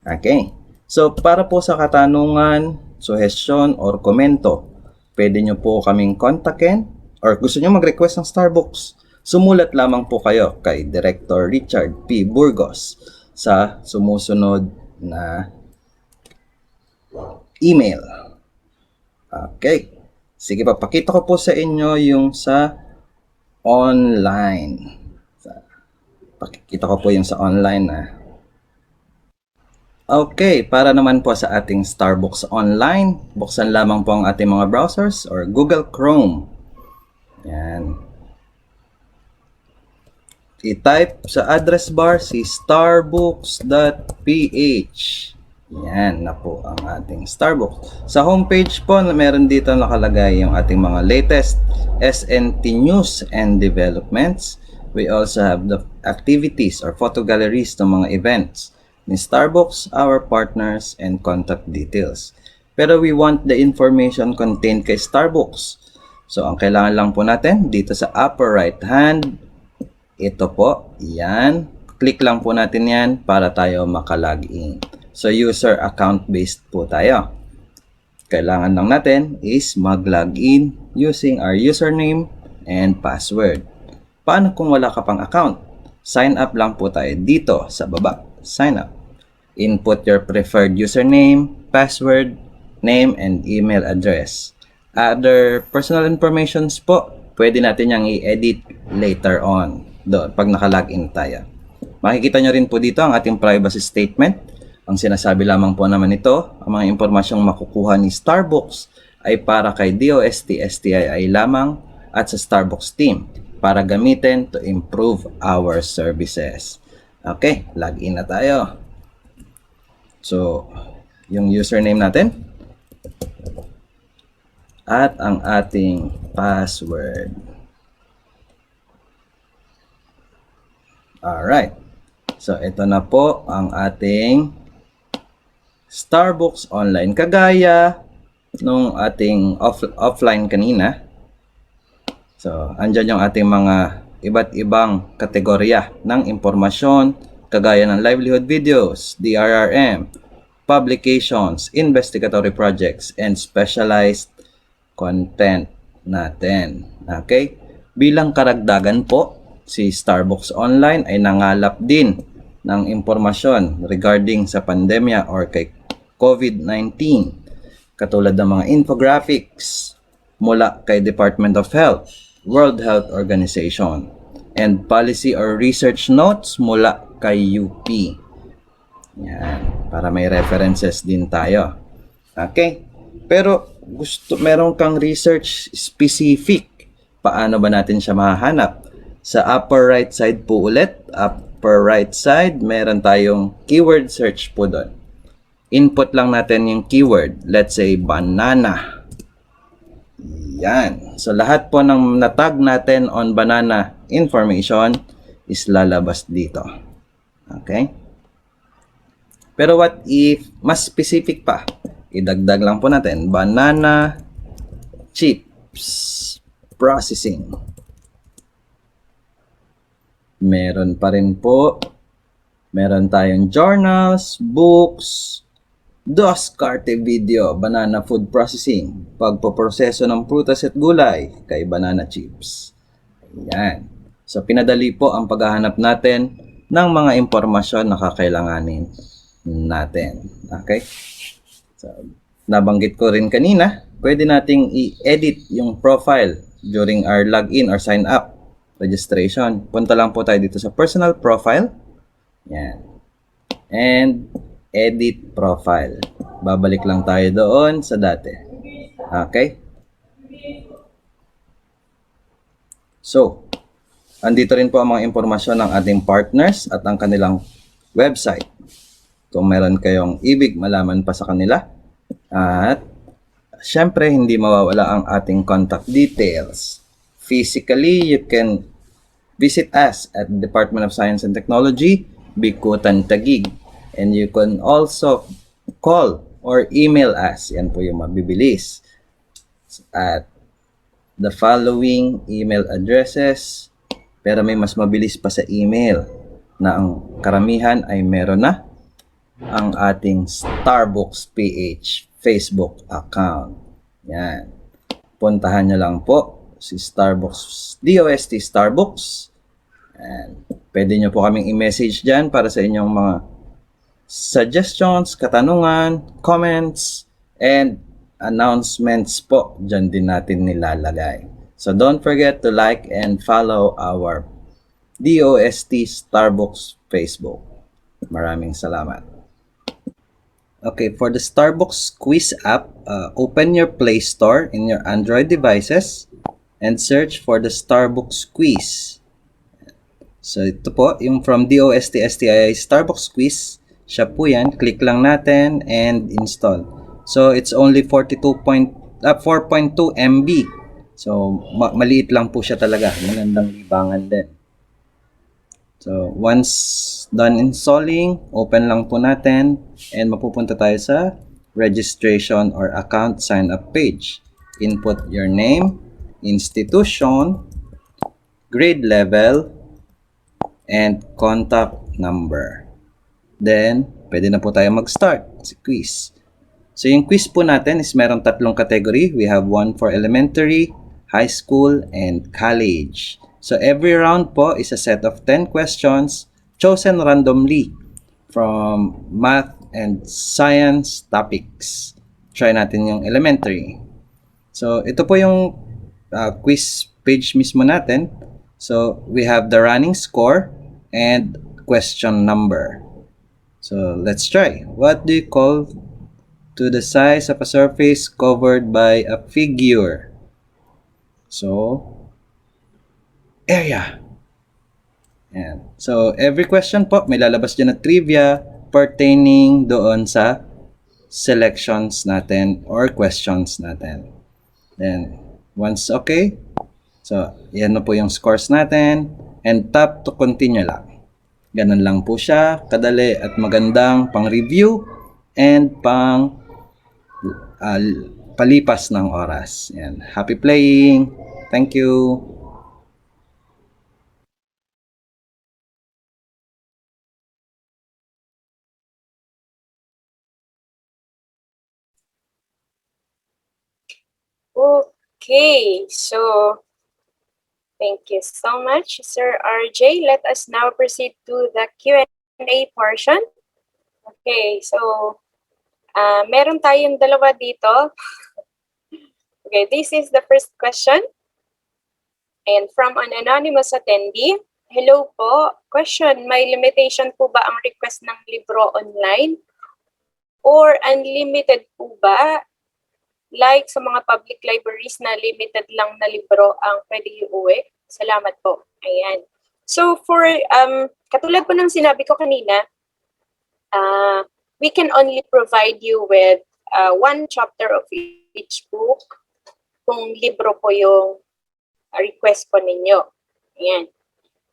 S9: Okay. So, para po sa katanungan, suggestion, or komento, pwede nyo po kaming kontakin or gusto nyo mag-request ng Starbucks, sumulat lamang po kayo kay Director Richard P. Burgos sa sumusunod na email. Okay. Sige, papakita ko po sa inyo yung sa online. Pakikita ko po yung sa online na. Okay, para naman po sa ating Starbucks Online, buksan lamang po ang ating mga browsers or Google Chrome. Yan. I-type sa address bar si starbucks.ph. Yan na po ang ating Starbucks. Sa homepage po, meron dito nakalagay yung ating mga latest SNT news and developments. We also have the activities or photo galleries ng mga events ni Starbucks, our partners, and contact details. Pero we want the information contained kay Starbucks. So, ang kailangan lang po natin dito sa upper right hand, ito po, yan. Click lang po natin yan para tayo makalogin. So, user account based po tayo. Kailangan lang natin is mag-login using our username and password. Paano kung wala ka pang account? Sign up lang po tayo dito sa baba. Sign up. Input your preferred username, password, name, and email address. Other personal informations po, pwede natin yung i-edit later on. Doon, pag naka-login tayo. Makikita nyo rin po dito ang ating privacy statement. Ang sinasabi lamang po naman ito, ang mga impormasyong makukuha ni Starbucks ay para kay DOST-STII lamang at sa Starbucks team para gamitin to improve our services. Okay, login na tayo. So, yung username natin at ang ating password. Alright. So, ito na po ang ating Starbucks Online. Kagaya nung ating offline kanina. So, andyan yung ating mga iba't ibang kategorya ng impormasyon kagaya ng livelihood videos, DRRM, publications, investigatory projects, and specialized content natin. Okay? Bilang karagdagan po, si Starbucks Online ay nangalap din ng impormasyon regarding sa pandemya or kay COVID-19 katulad ng mga infographics mula kay Department of Health, World Health Organization, and policy or research notes mula kay UP. Yan, para may references din tayo. Okay? Pero meron kang research specific. Paano ba natin siya mahahanap? Sa upper right side po ulit, upper right side, meron tayong keyword search po doon. Input lang natin yung keyword. Let's say, banana. Yan. So, lahat po ng natag natin on banana information is lalabas dito. Okay? Pero what if, mas specific pa, idagdag lang po natin, banana chips processing. Meron pa rin po, meron tayong journals, books, DOST Carte Video, Banana Food Processing, pagpoproseso ng prutas at gulay kay banana chips. Ayan. So, pinadali po ang paghahanap natin ng mga impormasyon na kakailanganin natin. Okay? So, nabanggit ko rin kanina, pwede nating i-edit yung profile during our login or sign up registration. Punta lang po tayo dito sa personal profile. Yan. And edit profile. Babalik lang tayo doon sa dati. Okay? So, andito rin po ang mga impormasyon ng ating partners at ang kanilang website. Kung meron kayong ibig malaman pa sa kanila. At, syempre, hindi mawawala ang ating contact details. Physically, you can visit us at the Department of Science and Technology, Bikutan, Taguig. And you can also call or email us. Yan po yung mabibilis. At the following email addresses. Pero may mas mabilis pa sa email na ang karamihan ay meron na ang ating Starbucks PH Facebook account. Yan. Puntahan nyo lang po si Starbucks, DOST Starbucks. And pwede nyo po kaming i-message dyan para sa inyong mga suggestions, katanungan, comments, and announcements po. Dyan din natin nilalagay. So don't forget to like and follow our DOST Starbucks Facebook. Maraming salamat. Okay, for the Starbucks Quiz app, open your Play Store in your Android devices and search for the Starbucks Quiz. So ito po, yung from DOST-STII Starbucks Quiz. Siya po yan. Click lang natin and install. So it's only 4.2 MB. So maliit lang po siya talaga. Magandang libangan din. So once done installing, open lang po natin and mapupunta tayo sa registration or account sign up page. Input your name, institution, grade level, and contact number. Then, pwede na po tayo mag-start sa quiz. So, yung quiz po natin is merong tatlong category. We have one for elementary, high school, and college. So, every round po is a set of 10 questions chosen randomly from math and science topics. Try natin yung elementary. So, ito po yung quiz page mismo natin. So, we have the running score and question number. So, let's try. What do you call to the size of a surface covered by a figure? So, area. Ayan. So, every question po, may lalabas dyan na trivia pertaining doon sa selections natin or questions natin. Then, once okay, so, yan na po yung scores natin and tap to continue lang. Ganun lang po siya, kadali at magandang pang-review and palipas ng oras. Yan. Happy playing! Thank you!
S2: Okay, so thank you so much, Sir RJ. Let us now proceed to the Q&A portion. Okay, so meron tayong dalawa dito. Okay, this is the first question. And from an anonymous attendee, hello po. Question, may limitation po ba ang request ng libro online? Or unlimited po ba? Like sa mga public libraries na limited lang na libro ang pwede iuwi? Salamat po. Ayan. So for, katulad po ng sinabi ko kanina, we can only provide you with one chapter of each book kung libro po yung request po ninyo. Ayan.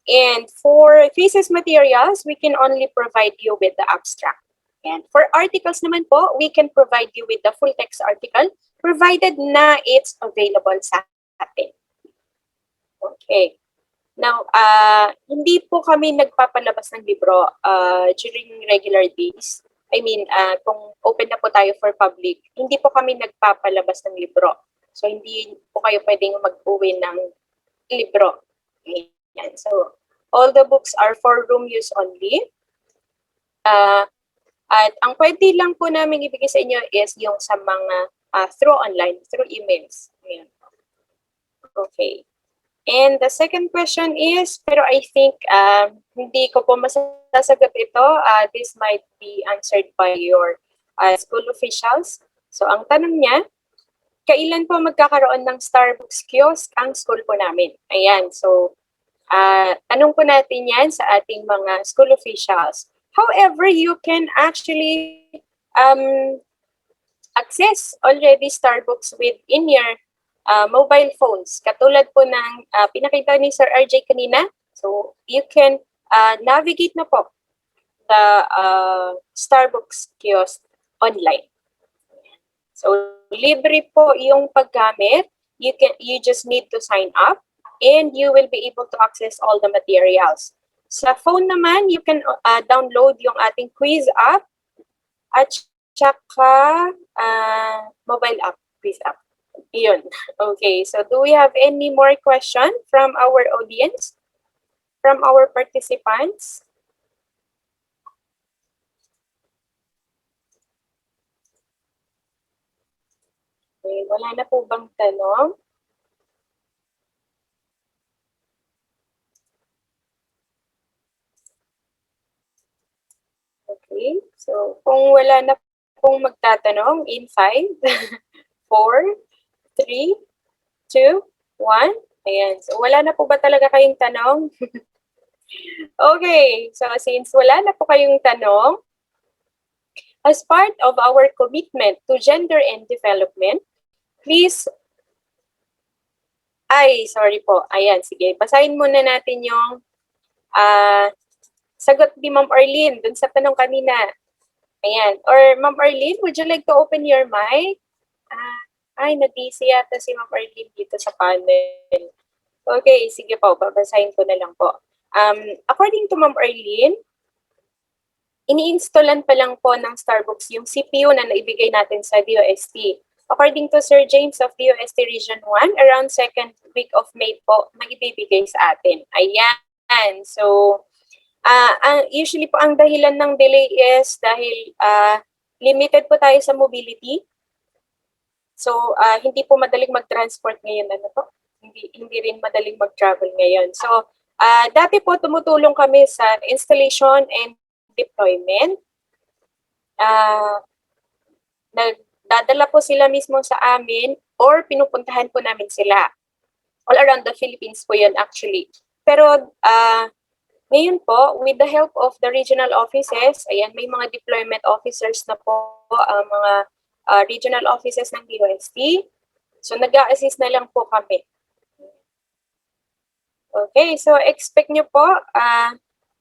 S2: And for thesis materials, we can only provide you with the abstract. And for articles naman po, we can provide you with the full text article provided na it's available sa atin. Okay. Now, hindi po kami nagpapalabas ng libro during regular days. kung open na po tayo for public, hindi po kami nagpapalabas ng libro. So, hindi po kayo pwedeng mag-uwi ng libro. Ayan. So, all the books are for room use only. At ang pwede lang po namin ibigay sa inyo is yung sa mga through online, through emails. Ayan. Okay. And the second question is, pero I think hindi ko po masasagot ito. This might be answered by your school officials. So, ang tanong niya, kailan po magkakaroon ng Starbucks kiosk ang school po namin? Ayan. So, tanong po natin yan sa ating mga school officials. However, you can actually access already Starbucks within your mobile phones. Katulad po ng pinakita ni Sir RJ kanina. So, you can navigate na po the Starbucks kiosk online. So, libre po yung paggamit. You just need to sign up and you will be able to access all the materials. Sa phone naman, you can download yung ating quiz app at saka mobile app, quiz app. Yun. Okay, so do we have any more question from our audience? From our participants? Okay, wala na po bang tanong? Okay, so kung wala na pong magtatanong, in 5, 4, 3, 2, 1. Ayan, so wala na po ba talaga kayong tanong? Okay, so since wala na po kayong tanong, as part of our commitment to gender and development, please, sorry po, ayan, sige, basahin muna natin yung sagot ni Ma'am Arlene dun sa tanong kanina. Ayan. Or Ma'am Arlene, would you like to open your mic? Na-busy yata si Ma'am Arlene dito sa panel. Okay, sige po, babasahin ko na lang po. According to Ma'am Arlene, ini-installan pa lang po ng Starbucks yung CPU na naibigay natin sa DOST. According to Sir James of DOST Region 1, around 2nd week of May po, maibibigay sa atin. Ayan. So, usually po ang dahilan ng delay is dahil limited po tayo sa mobility. So, hindi po madaling mag-transport ngayon. Hindi rin madaling mag-travel ngayon. So, dati po tumutulong kami sa installation and deployment. Nagdadala po sila mismo sa amin or pinupuntahan po namin sila. All around the Philippines po yun actually. Pero, ngayon po, with the help of the regional offices, ayan, may mga deployment officers na po, mga regional offices ng DOST. So, nag-a-assist na lang po kami. Okay, so expect nyo po,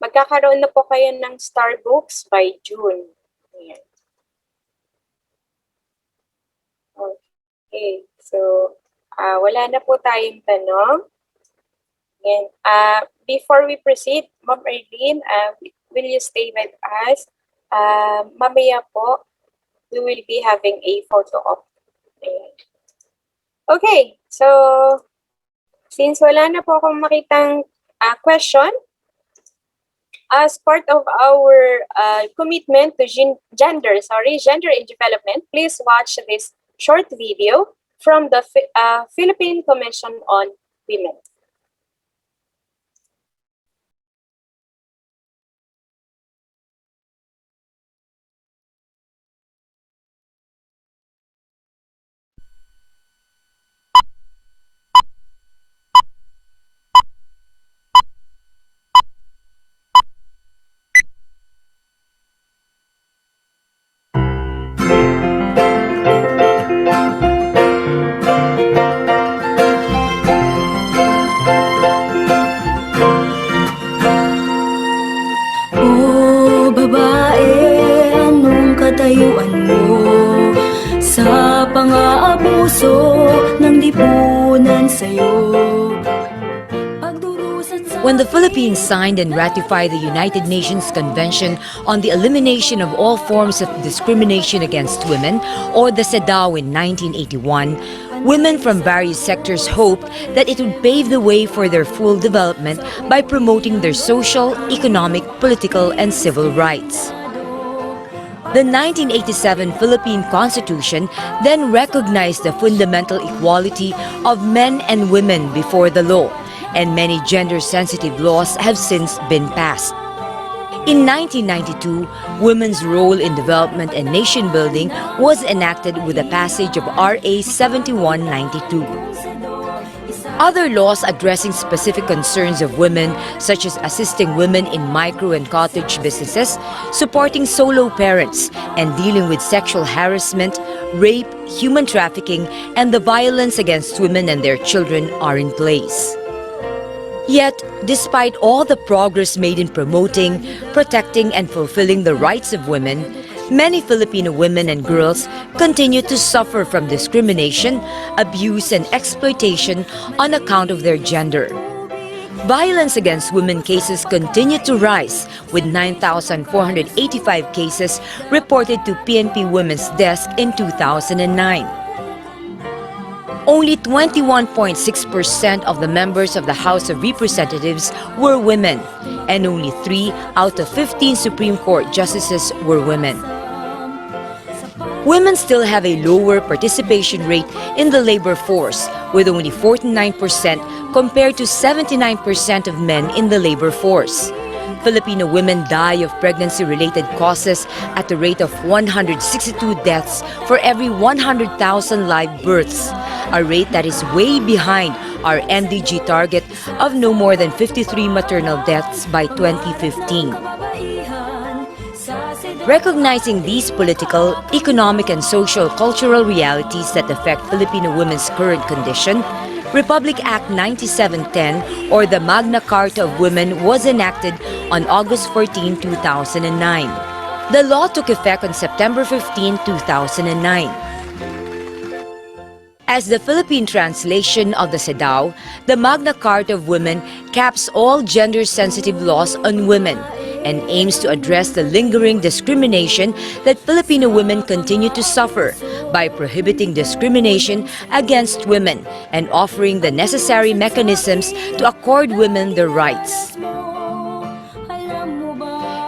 S2: magkakaroon na po kayo ng Starbucks by June. Ayan. Okay, so wala na po tayong tanong. And before we proceed, Ma'am Arlene, will you stay with us? Mamaya po, we will be having a photo op. Okay, so since wala na po akong makitang question, as part of our commitment to gender and development, please watch this short video from the Philippine Commission on Women.
S10: katayuan mo sa pang-aabuso ng lipunan sa'yo. Pagdurusa't sa
S11: When the Philippines signed and ratified the United Nations Convention on the Elimination of All Forms of Discrimination Against Women, or the CEDAW in 1981, women from various sectors hoped that it would pave the way for their full development by promoting their social, economic, political, and civil rights. The 1987 Philippine Constitution then recognized the fundamental equality of men and women before the law, and many gender-sensitive laws have since been passed. In 1992, women's role in development and nation building was enacted with the passage of RA 7192. Other laws addressing specific concerns of women, such as assisting women in micro and cottage businesses, supporting solo parents, and dealing with sexual harassment, rape, human trafficking, and the violence against women and their children are in place. Yet, despite all the progress made in promoting, protecting, and fulfilling the rights of women, many Filipino women and girls continue to suffer from discrimination, abuse, and exploitation on account of their gender. Violence against women cases continue to rise, with 9,485 cases reported to PNP Women's Desk in 2009. Only 21.6% of the members of the House of Representatives were women, and only 3 out of 15 Supreme Court justices were women. Women still have a lower participation rate in the labor force, with only 49% compared to 79% of men in the labor force. Filipino women die of pregnancy-related causes at the rate of 162 deaths for every 100,000 live births, a rate that is way behind our NDG target of no more than 53 maternal deaths by 2015. Recognizing these political, economic, and social-cultural realities that affect Filipino women's current condition, Republic Act 9710, or the Magna Carta of Women, was enacted on August 14, 2009. The law took effect on September 15, 2009. As the Philippine translation of the CEDAW, the Magna Carta of Women caps all gender-sensitive laws on women and aims to address the lingering discrimination that Filipino women continue to suffer by prohibiting discrimination against women and offering the necessary mechanisms to accord women their rights.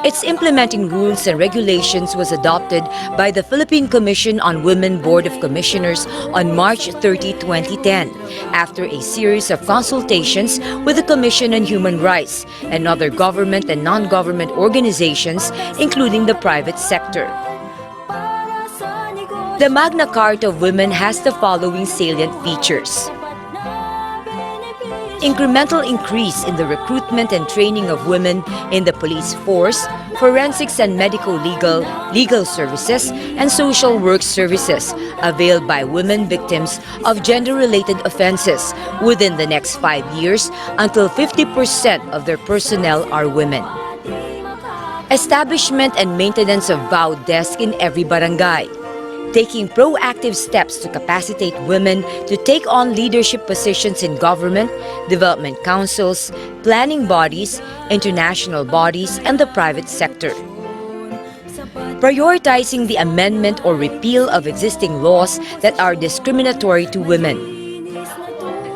S11: Its implementing rules and regulations was adopted by the Philippine Commission on Women Board of Commissioners on March 30, 2010, after a series of consultations with the Commission on Human Rights and other government and non-government organizations, including the private sector. The Magna Carta of Women has the following salient features. Incremental increase in the recruitment and training of women in the police force, forensics and legal services, and social work services availed by women victims of gender-related offenses within the next 5 years until 50% of their personnel are women. Establishment and maintenance of VAU desk in every barangay. Taking proactive steps to capacitate women to take on leadership positions in government, development councils, planning bodies, international bodies, and the private sector. Prioritizing the amendment or repeal of existing laws that are discriminatory to women.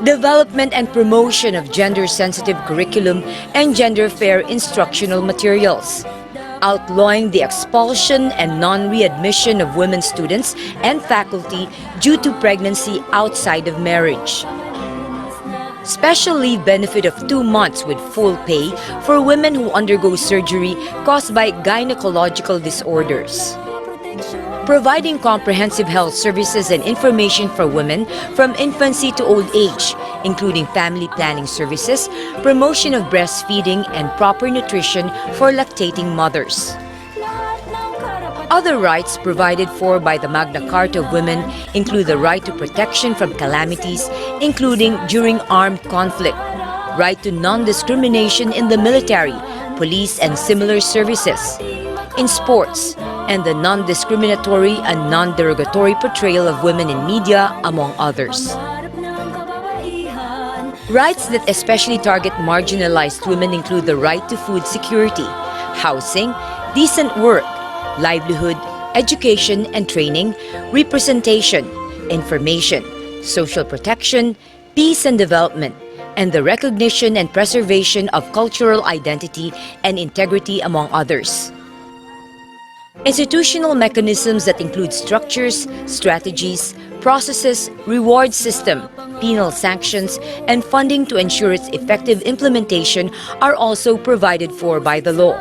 S11: Development and promotion of gender-sensitive curriculum and gender-fair instructional materials. Outlawing the expulsion and non-readmission of women students and faculty due to pregnancy outside of marriage. Special leave benefit of 2 months with full pay for women who undergo surgery caused by gynecological disorders. Providing comprehensive health services and information for women from infancy to old age, including family planning services, promotion of breastfeeding, and proper nutrition for lactating mothers. Other rights provided for by the Magna Carta of Women include the right to protection from calamities, including during armed conflict, right to non-discrimination in the military, police, and similar services, in sports, and the non-discriminatory and non-derogatory portrayal of women in media, among others. Rights that especially target marginalized women include the right to food security, housing, decent work, livelihood, education and training, representation, information, social protection, peace and development, and the recognition and preservation of cultural identity and integrity, among others. Institutional mechanisms that include structures, strategies, processes, reward system, penal sanctions, and funding to ensure its effective implementation are also provided for by the law.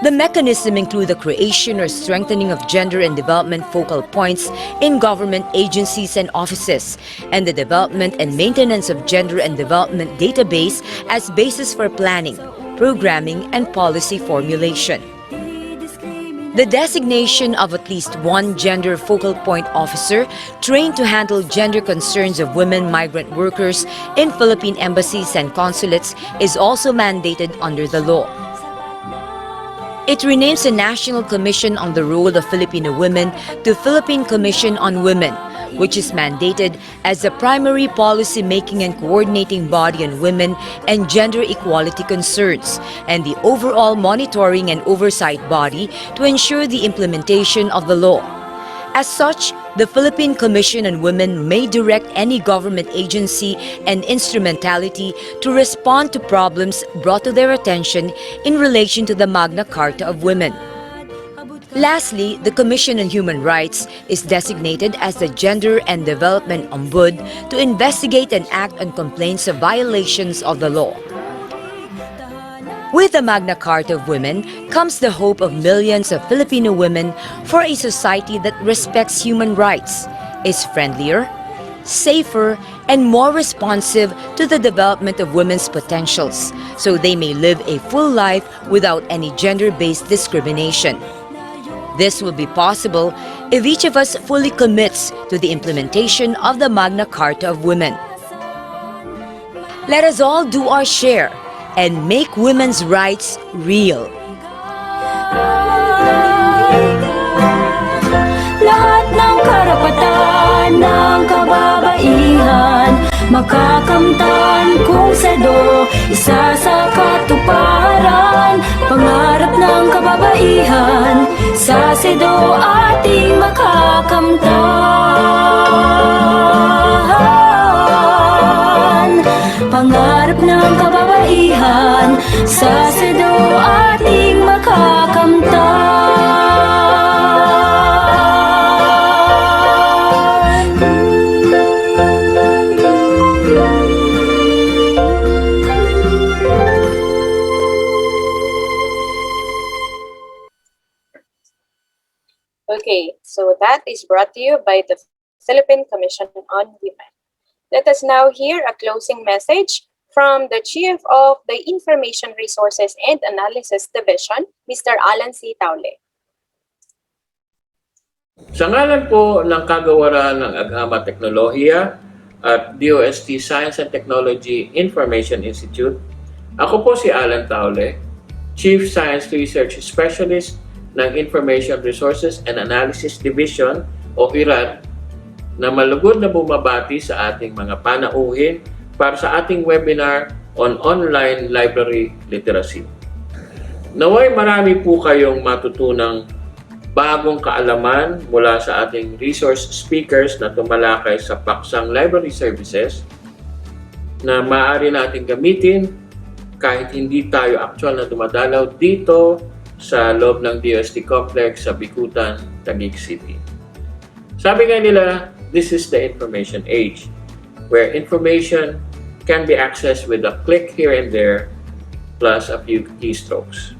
S11: The mechanism include the creation or strengthening of gender and development focal points in government agencies and offices, and the development and maintenance of gender and development database as basis for planning, programming, and policy formulation. The designation of at least one gender focal point officer trained to handle gender concerns of women migrant workers in Philippine embassies and consulates is also mandated under the law. It renames the National Commission on the Role of Filipino Women to Philippine Commission on Women, which is mandated as the primary policy-making and coordinating body on women and gender equality concerns, and the overall monitoring and oversight body to ensure the implementation of the law. As such, the Philippine Commission on Women may direct any government agency and instrumentality to respond to problems brought to their attention in relation to the Magna Carta of Women. Lastly, the Commission on Human Rights is designated as the Gender and Development Ombud to investigate and act on complaints of violations of the law. With the Magna Carta of Women comes the hope of millions of Filipino women for a society that respects human rights, is friendlier, safer, and more responsive to the development of women's potentials, so they may live a full life without any gender-based discrimination. This will be possible if each of us fully commits to the implementation of the Magna Carta of Women. Let us all do our share and make women's rights real.
S10: Lahat ng karapatan ng kababaihan makakamtan kung sado isa sa katuparan. Pangarap ng kababaihan sa sedo ating makakamtan. Pangarap ng kababaihan sa sedo ating makakamtan.
S2: Okay, so that is brought to you by the Philippine Commission on Women. Let us now hear a closing message from the Chief of the Information Resources and Analysis Division, Mr. Alan C. Taule.
S12: Sa ngalan po ng kagawaran ng Agama Teknolohiya at DOST Science and Technology Information Institute, ako po si Alan Taule, Chief Science Research Specialist ng Information Resources and Analysis Division o IRAD, na malugod na bumabati sa ating mga panauhin para sa ating webinar on online library literacy. Naway marami po kayong matutunang bagong kaalaman mula sa ating resource speakers na tumalakay sa paksang library services na maaari natin gamitin kahit hindi tayo actual na dumadalaw dito sa loob ng DOST Complex sa Bikutan, Taguig City. Sabi nga nila, this is the information age, where information can be accessed with a click here and there, plus a few keystrokes.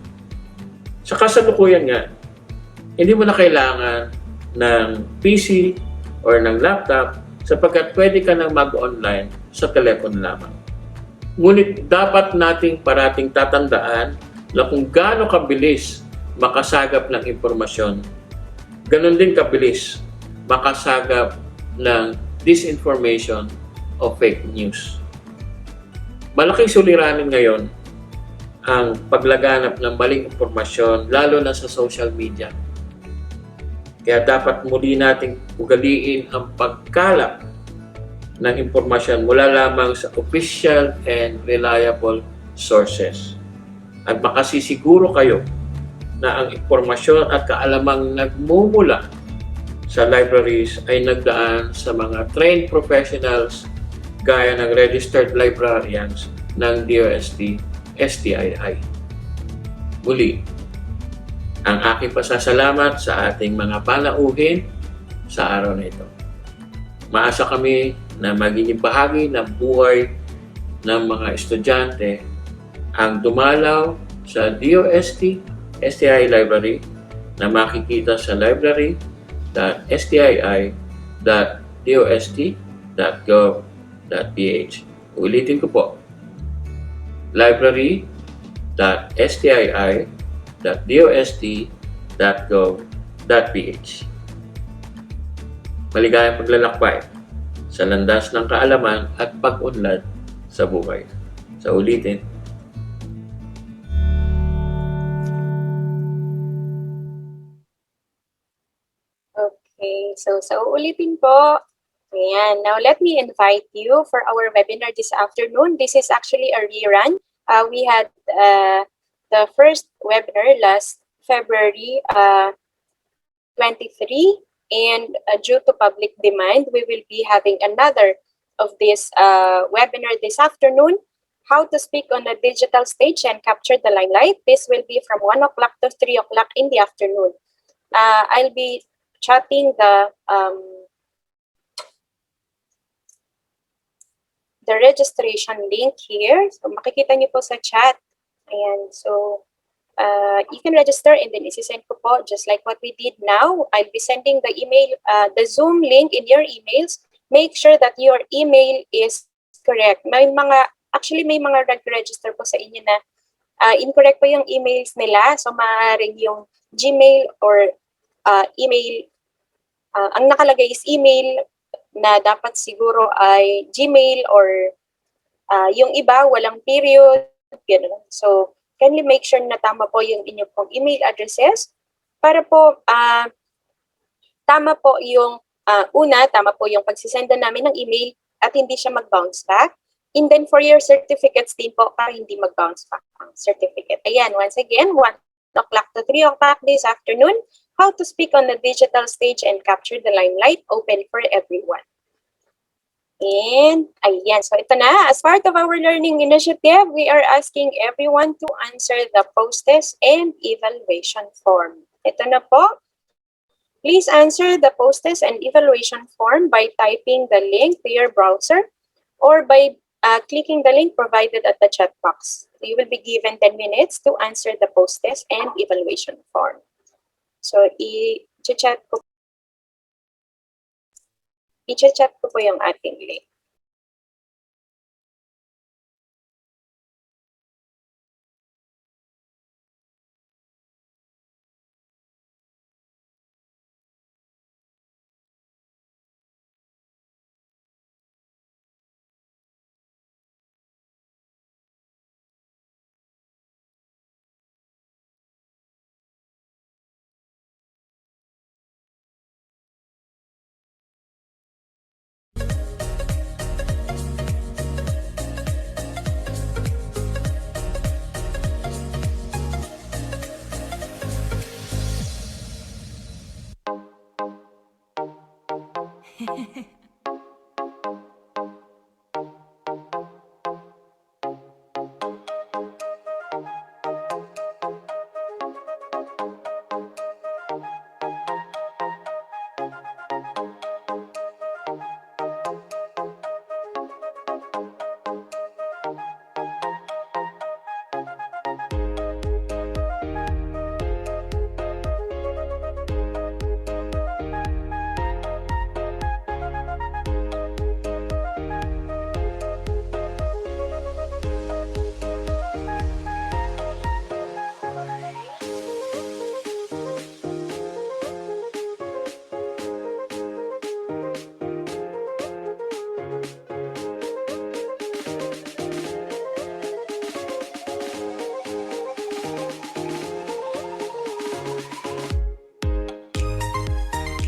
S12: Sa kasalukuyan nga, hindi mo na kailangan ng PC or ng laptop sapagkat pwede ka nang mag-online sa telepono lamang. Ngunit dapat nating parating tatandaan na kung gaano kabilis makasagap ng impormasyon, ganon din kabilis makasagap ng disinformation o fake news. Malaking suliranin ngayon ang paglaganap ng maling impormasyon, lalo na sa social media. Kaya dapat muli nating ugaliin ang pagkalap ng impormasyon mula lamang sa official and reliable sources. At makasisiguro kayo na ang impormasyon at kaalamang nagmumula sa libraries ay nagdaan sa mga trained professionals gaya ng registered librarians ng DOST-STII. Muli, ang aking pasasalamat sa ating mga panauhin sa araw na ito. Maasa kami na magiging bahagi ng buhay ng mga estudyante ang dumalaw sa DOST-STII Library na makikita sa library.stii.dost.gov.ph. Ulitin ko po, library.stii.dost.gov.ph. Maligayang paglalakbay sa landas ng kaalaman at pag-unlad sa buhay. Sa ulitin,
S2: Okay, so ulitin po. Ayan. Now, let me invite you for our webinar this afternoon. This is actually a rerun. We had the first webinar last February 23, and due to public demand, we will be having another of this webinar this afternoon, how to speak on a digital stage and capture the limelight. This will be from 1 o'clock to 3 o'clock in the afternoon. I'll be chatting the registration link here. So, makikita niyo po sa chat. Ayan. So, you can register and then isi-send ko po just like what we did now. I'll be sending the email, the Zoom link in your emails. Make sure that your email is correct. May mga nag-register po sa inyo na incorrect po yung emails nila. So, maaaring yung Gmail or email, ang nakalagay is email na dapat siguro ay Gmail or yung iba walang period, gano'n. So, kindly make sure na tama po yung inyong pong email addresses para po tama po yung tama po yung pagsisenda namin ng email at hindi siya mag-bounce back. And then for your certificates din po para hindi mag-bounce back ang certificate. Ayan, once again, 1 o'clock to 3 o'clock this afternoon, how to speak on the digital stage and capture the limelight, open for everyone. And ayan, so ito na, as part of our learning initiative, we are asking everyone to answer the post-test and evaluation form. Ito na po. Please answer the post-test and evaluation form by typing the link to your browser or by clicking the link provided at the chat box. You will be given 10 minutes to answer the post-test and evaluation form. So, i-chat ko po yung ating link.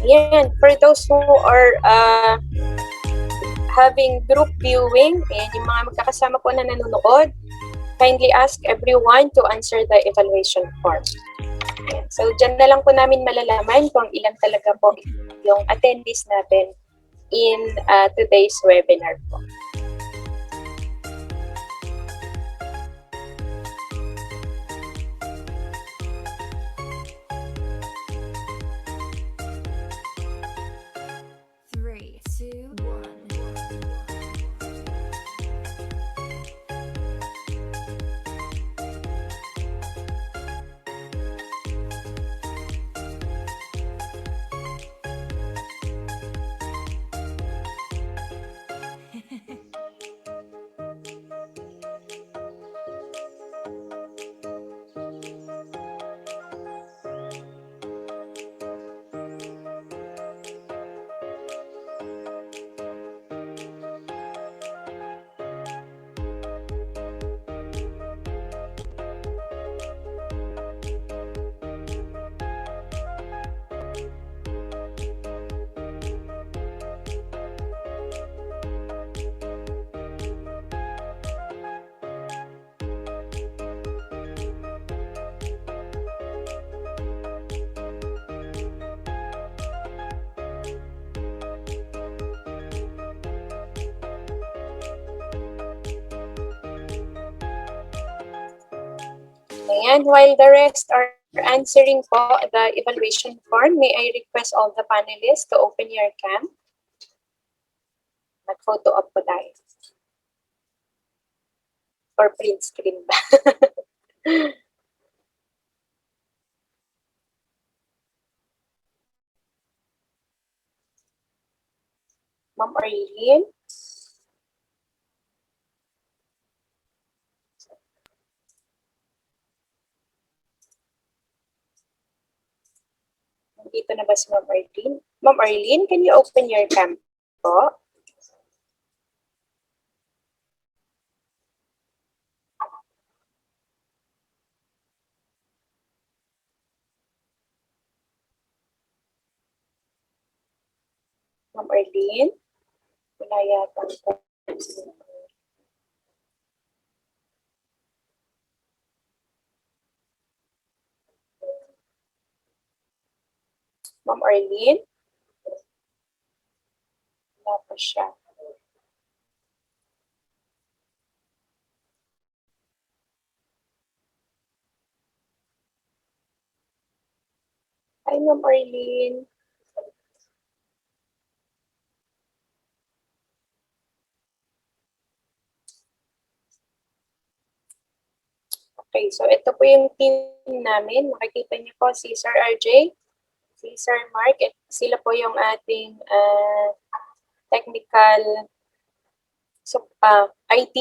S2: Yan, for those who are having group viewing, and yung mga magkakasama po na nanonood, kindly ask everyone to answer the evaluation form. Ayan. So, dyan na lang po namin malalaman kung ilan talaga po yung attendees natin in today's webinar po.
S10: Three, two, one.
S2: Ayan, while the rest are answering po the evaluation form, may I request all the panelists to open your cam. Mag-photo op po tayo. Or print screen ba? Ma'am Arlene? Nandito na ba si Ma'am Arlene? Ma'am Arlene, can you open your cam po? Ma'am Arlene? Wala yata. Ma'am Arlene? Wala pa siya. Hi, Ma'am Arlene. Okay, so ito po yung team namin. Makikita niyo po si Sir RJ, si Sir Mark, at sila po yung ating technical IT,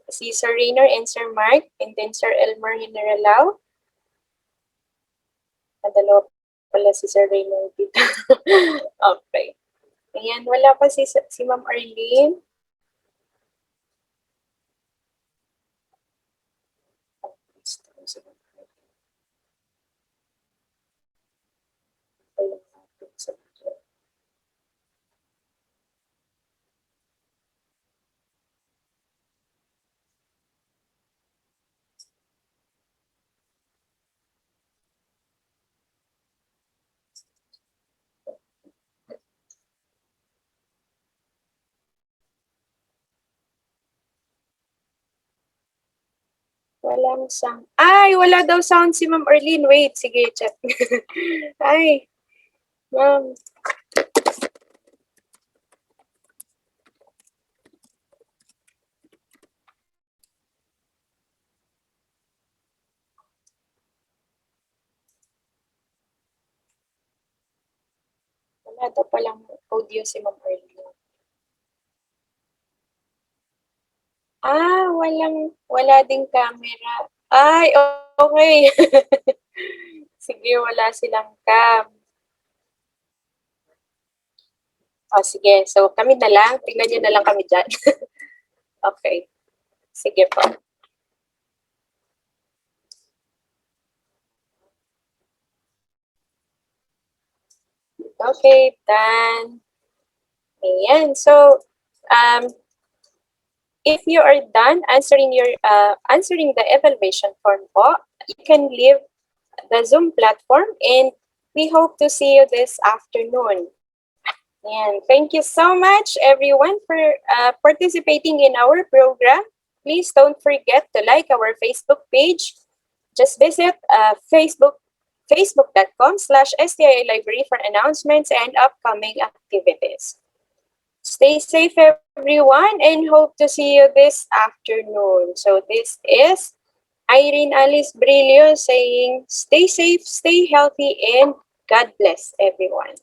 S2: si Sir Rainer and Sir Mark, and then Sir Elmer Generalao. Dalawa pala si Sir Rainer dito. Okay. Ayan, wala pa si Ma'am Arlene. Walang sound. Ay, wala daw sound si Ma'am Arlene. Wait, sige, chat. Ay, Ma'am. Wala daw palang audio si Ma'am Arlene. Ah, wala ding camera. Ay, okay. Sige, wala silang cam. Oh, sige. So, kami na lang. Tingnan nyo na lang kami dyan. Okay. Sige po. Okay, done. Ayan. So, If you are done answering answering the evaluation form po, you can leave the Zoom platform, and we hope to see you this afternoon. And thank you so much, everyone, for participating in our program. Please don't forget to like our Facebook page. Just visit facebook.com/STI Library for announcements and upcoming activities. Stay safe, everyone, and hope to see you this afternoon. So this is Irene Alice Brillo saying, stay safe, stay healthy, and God bless everyone.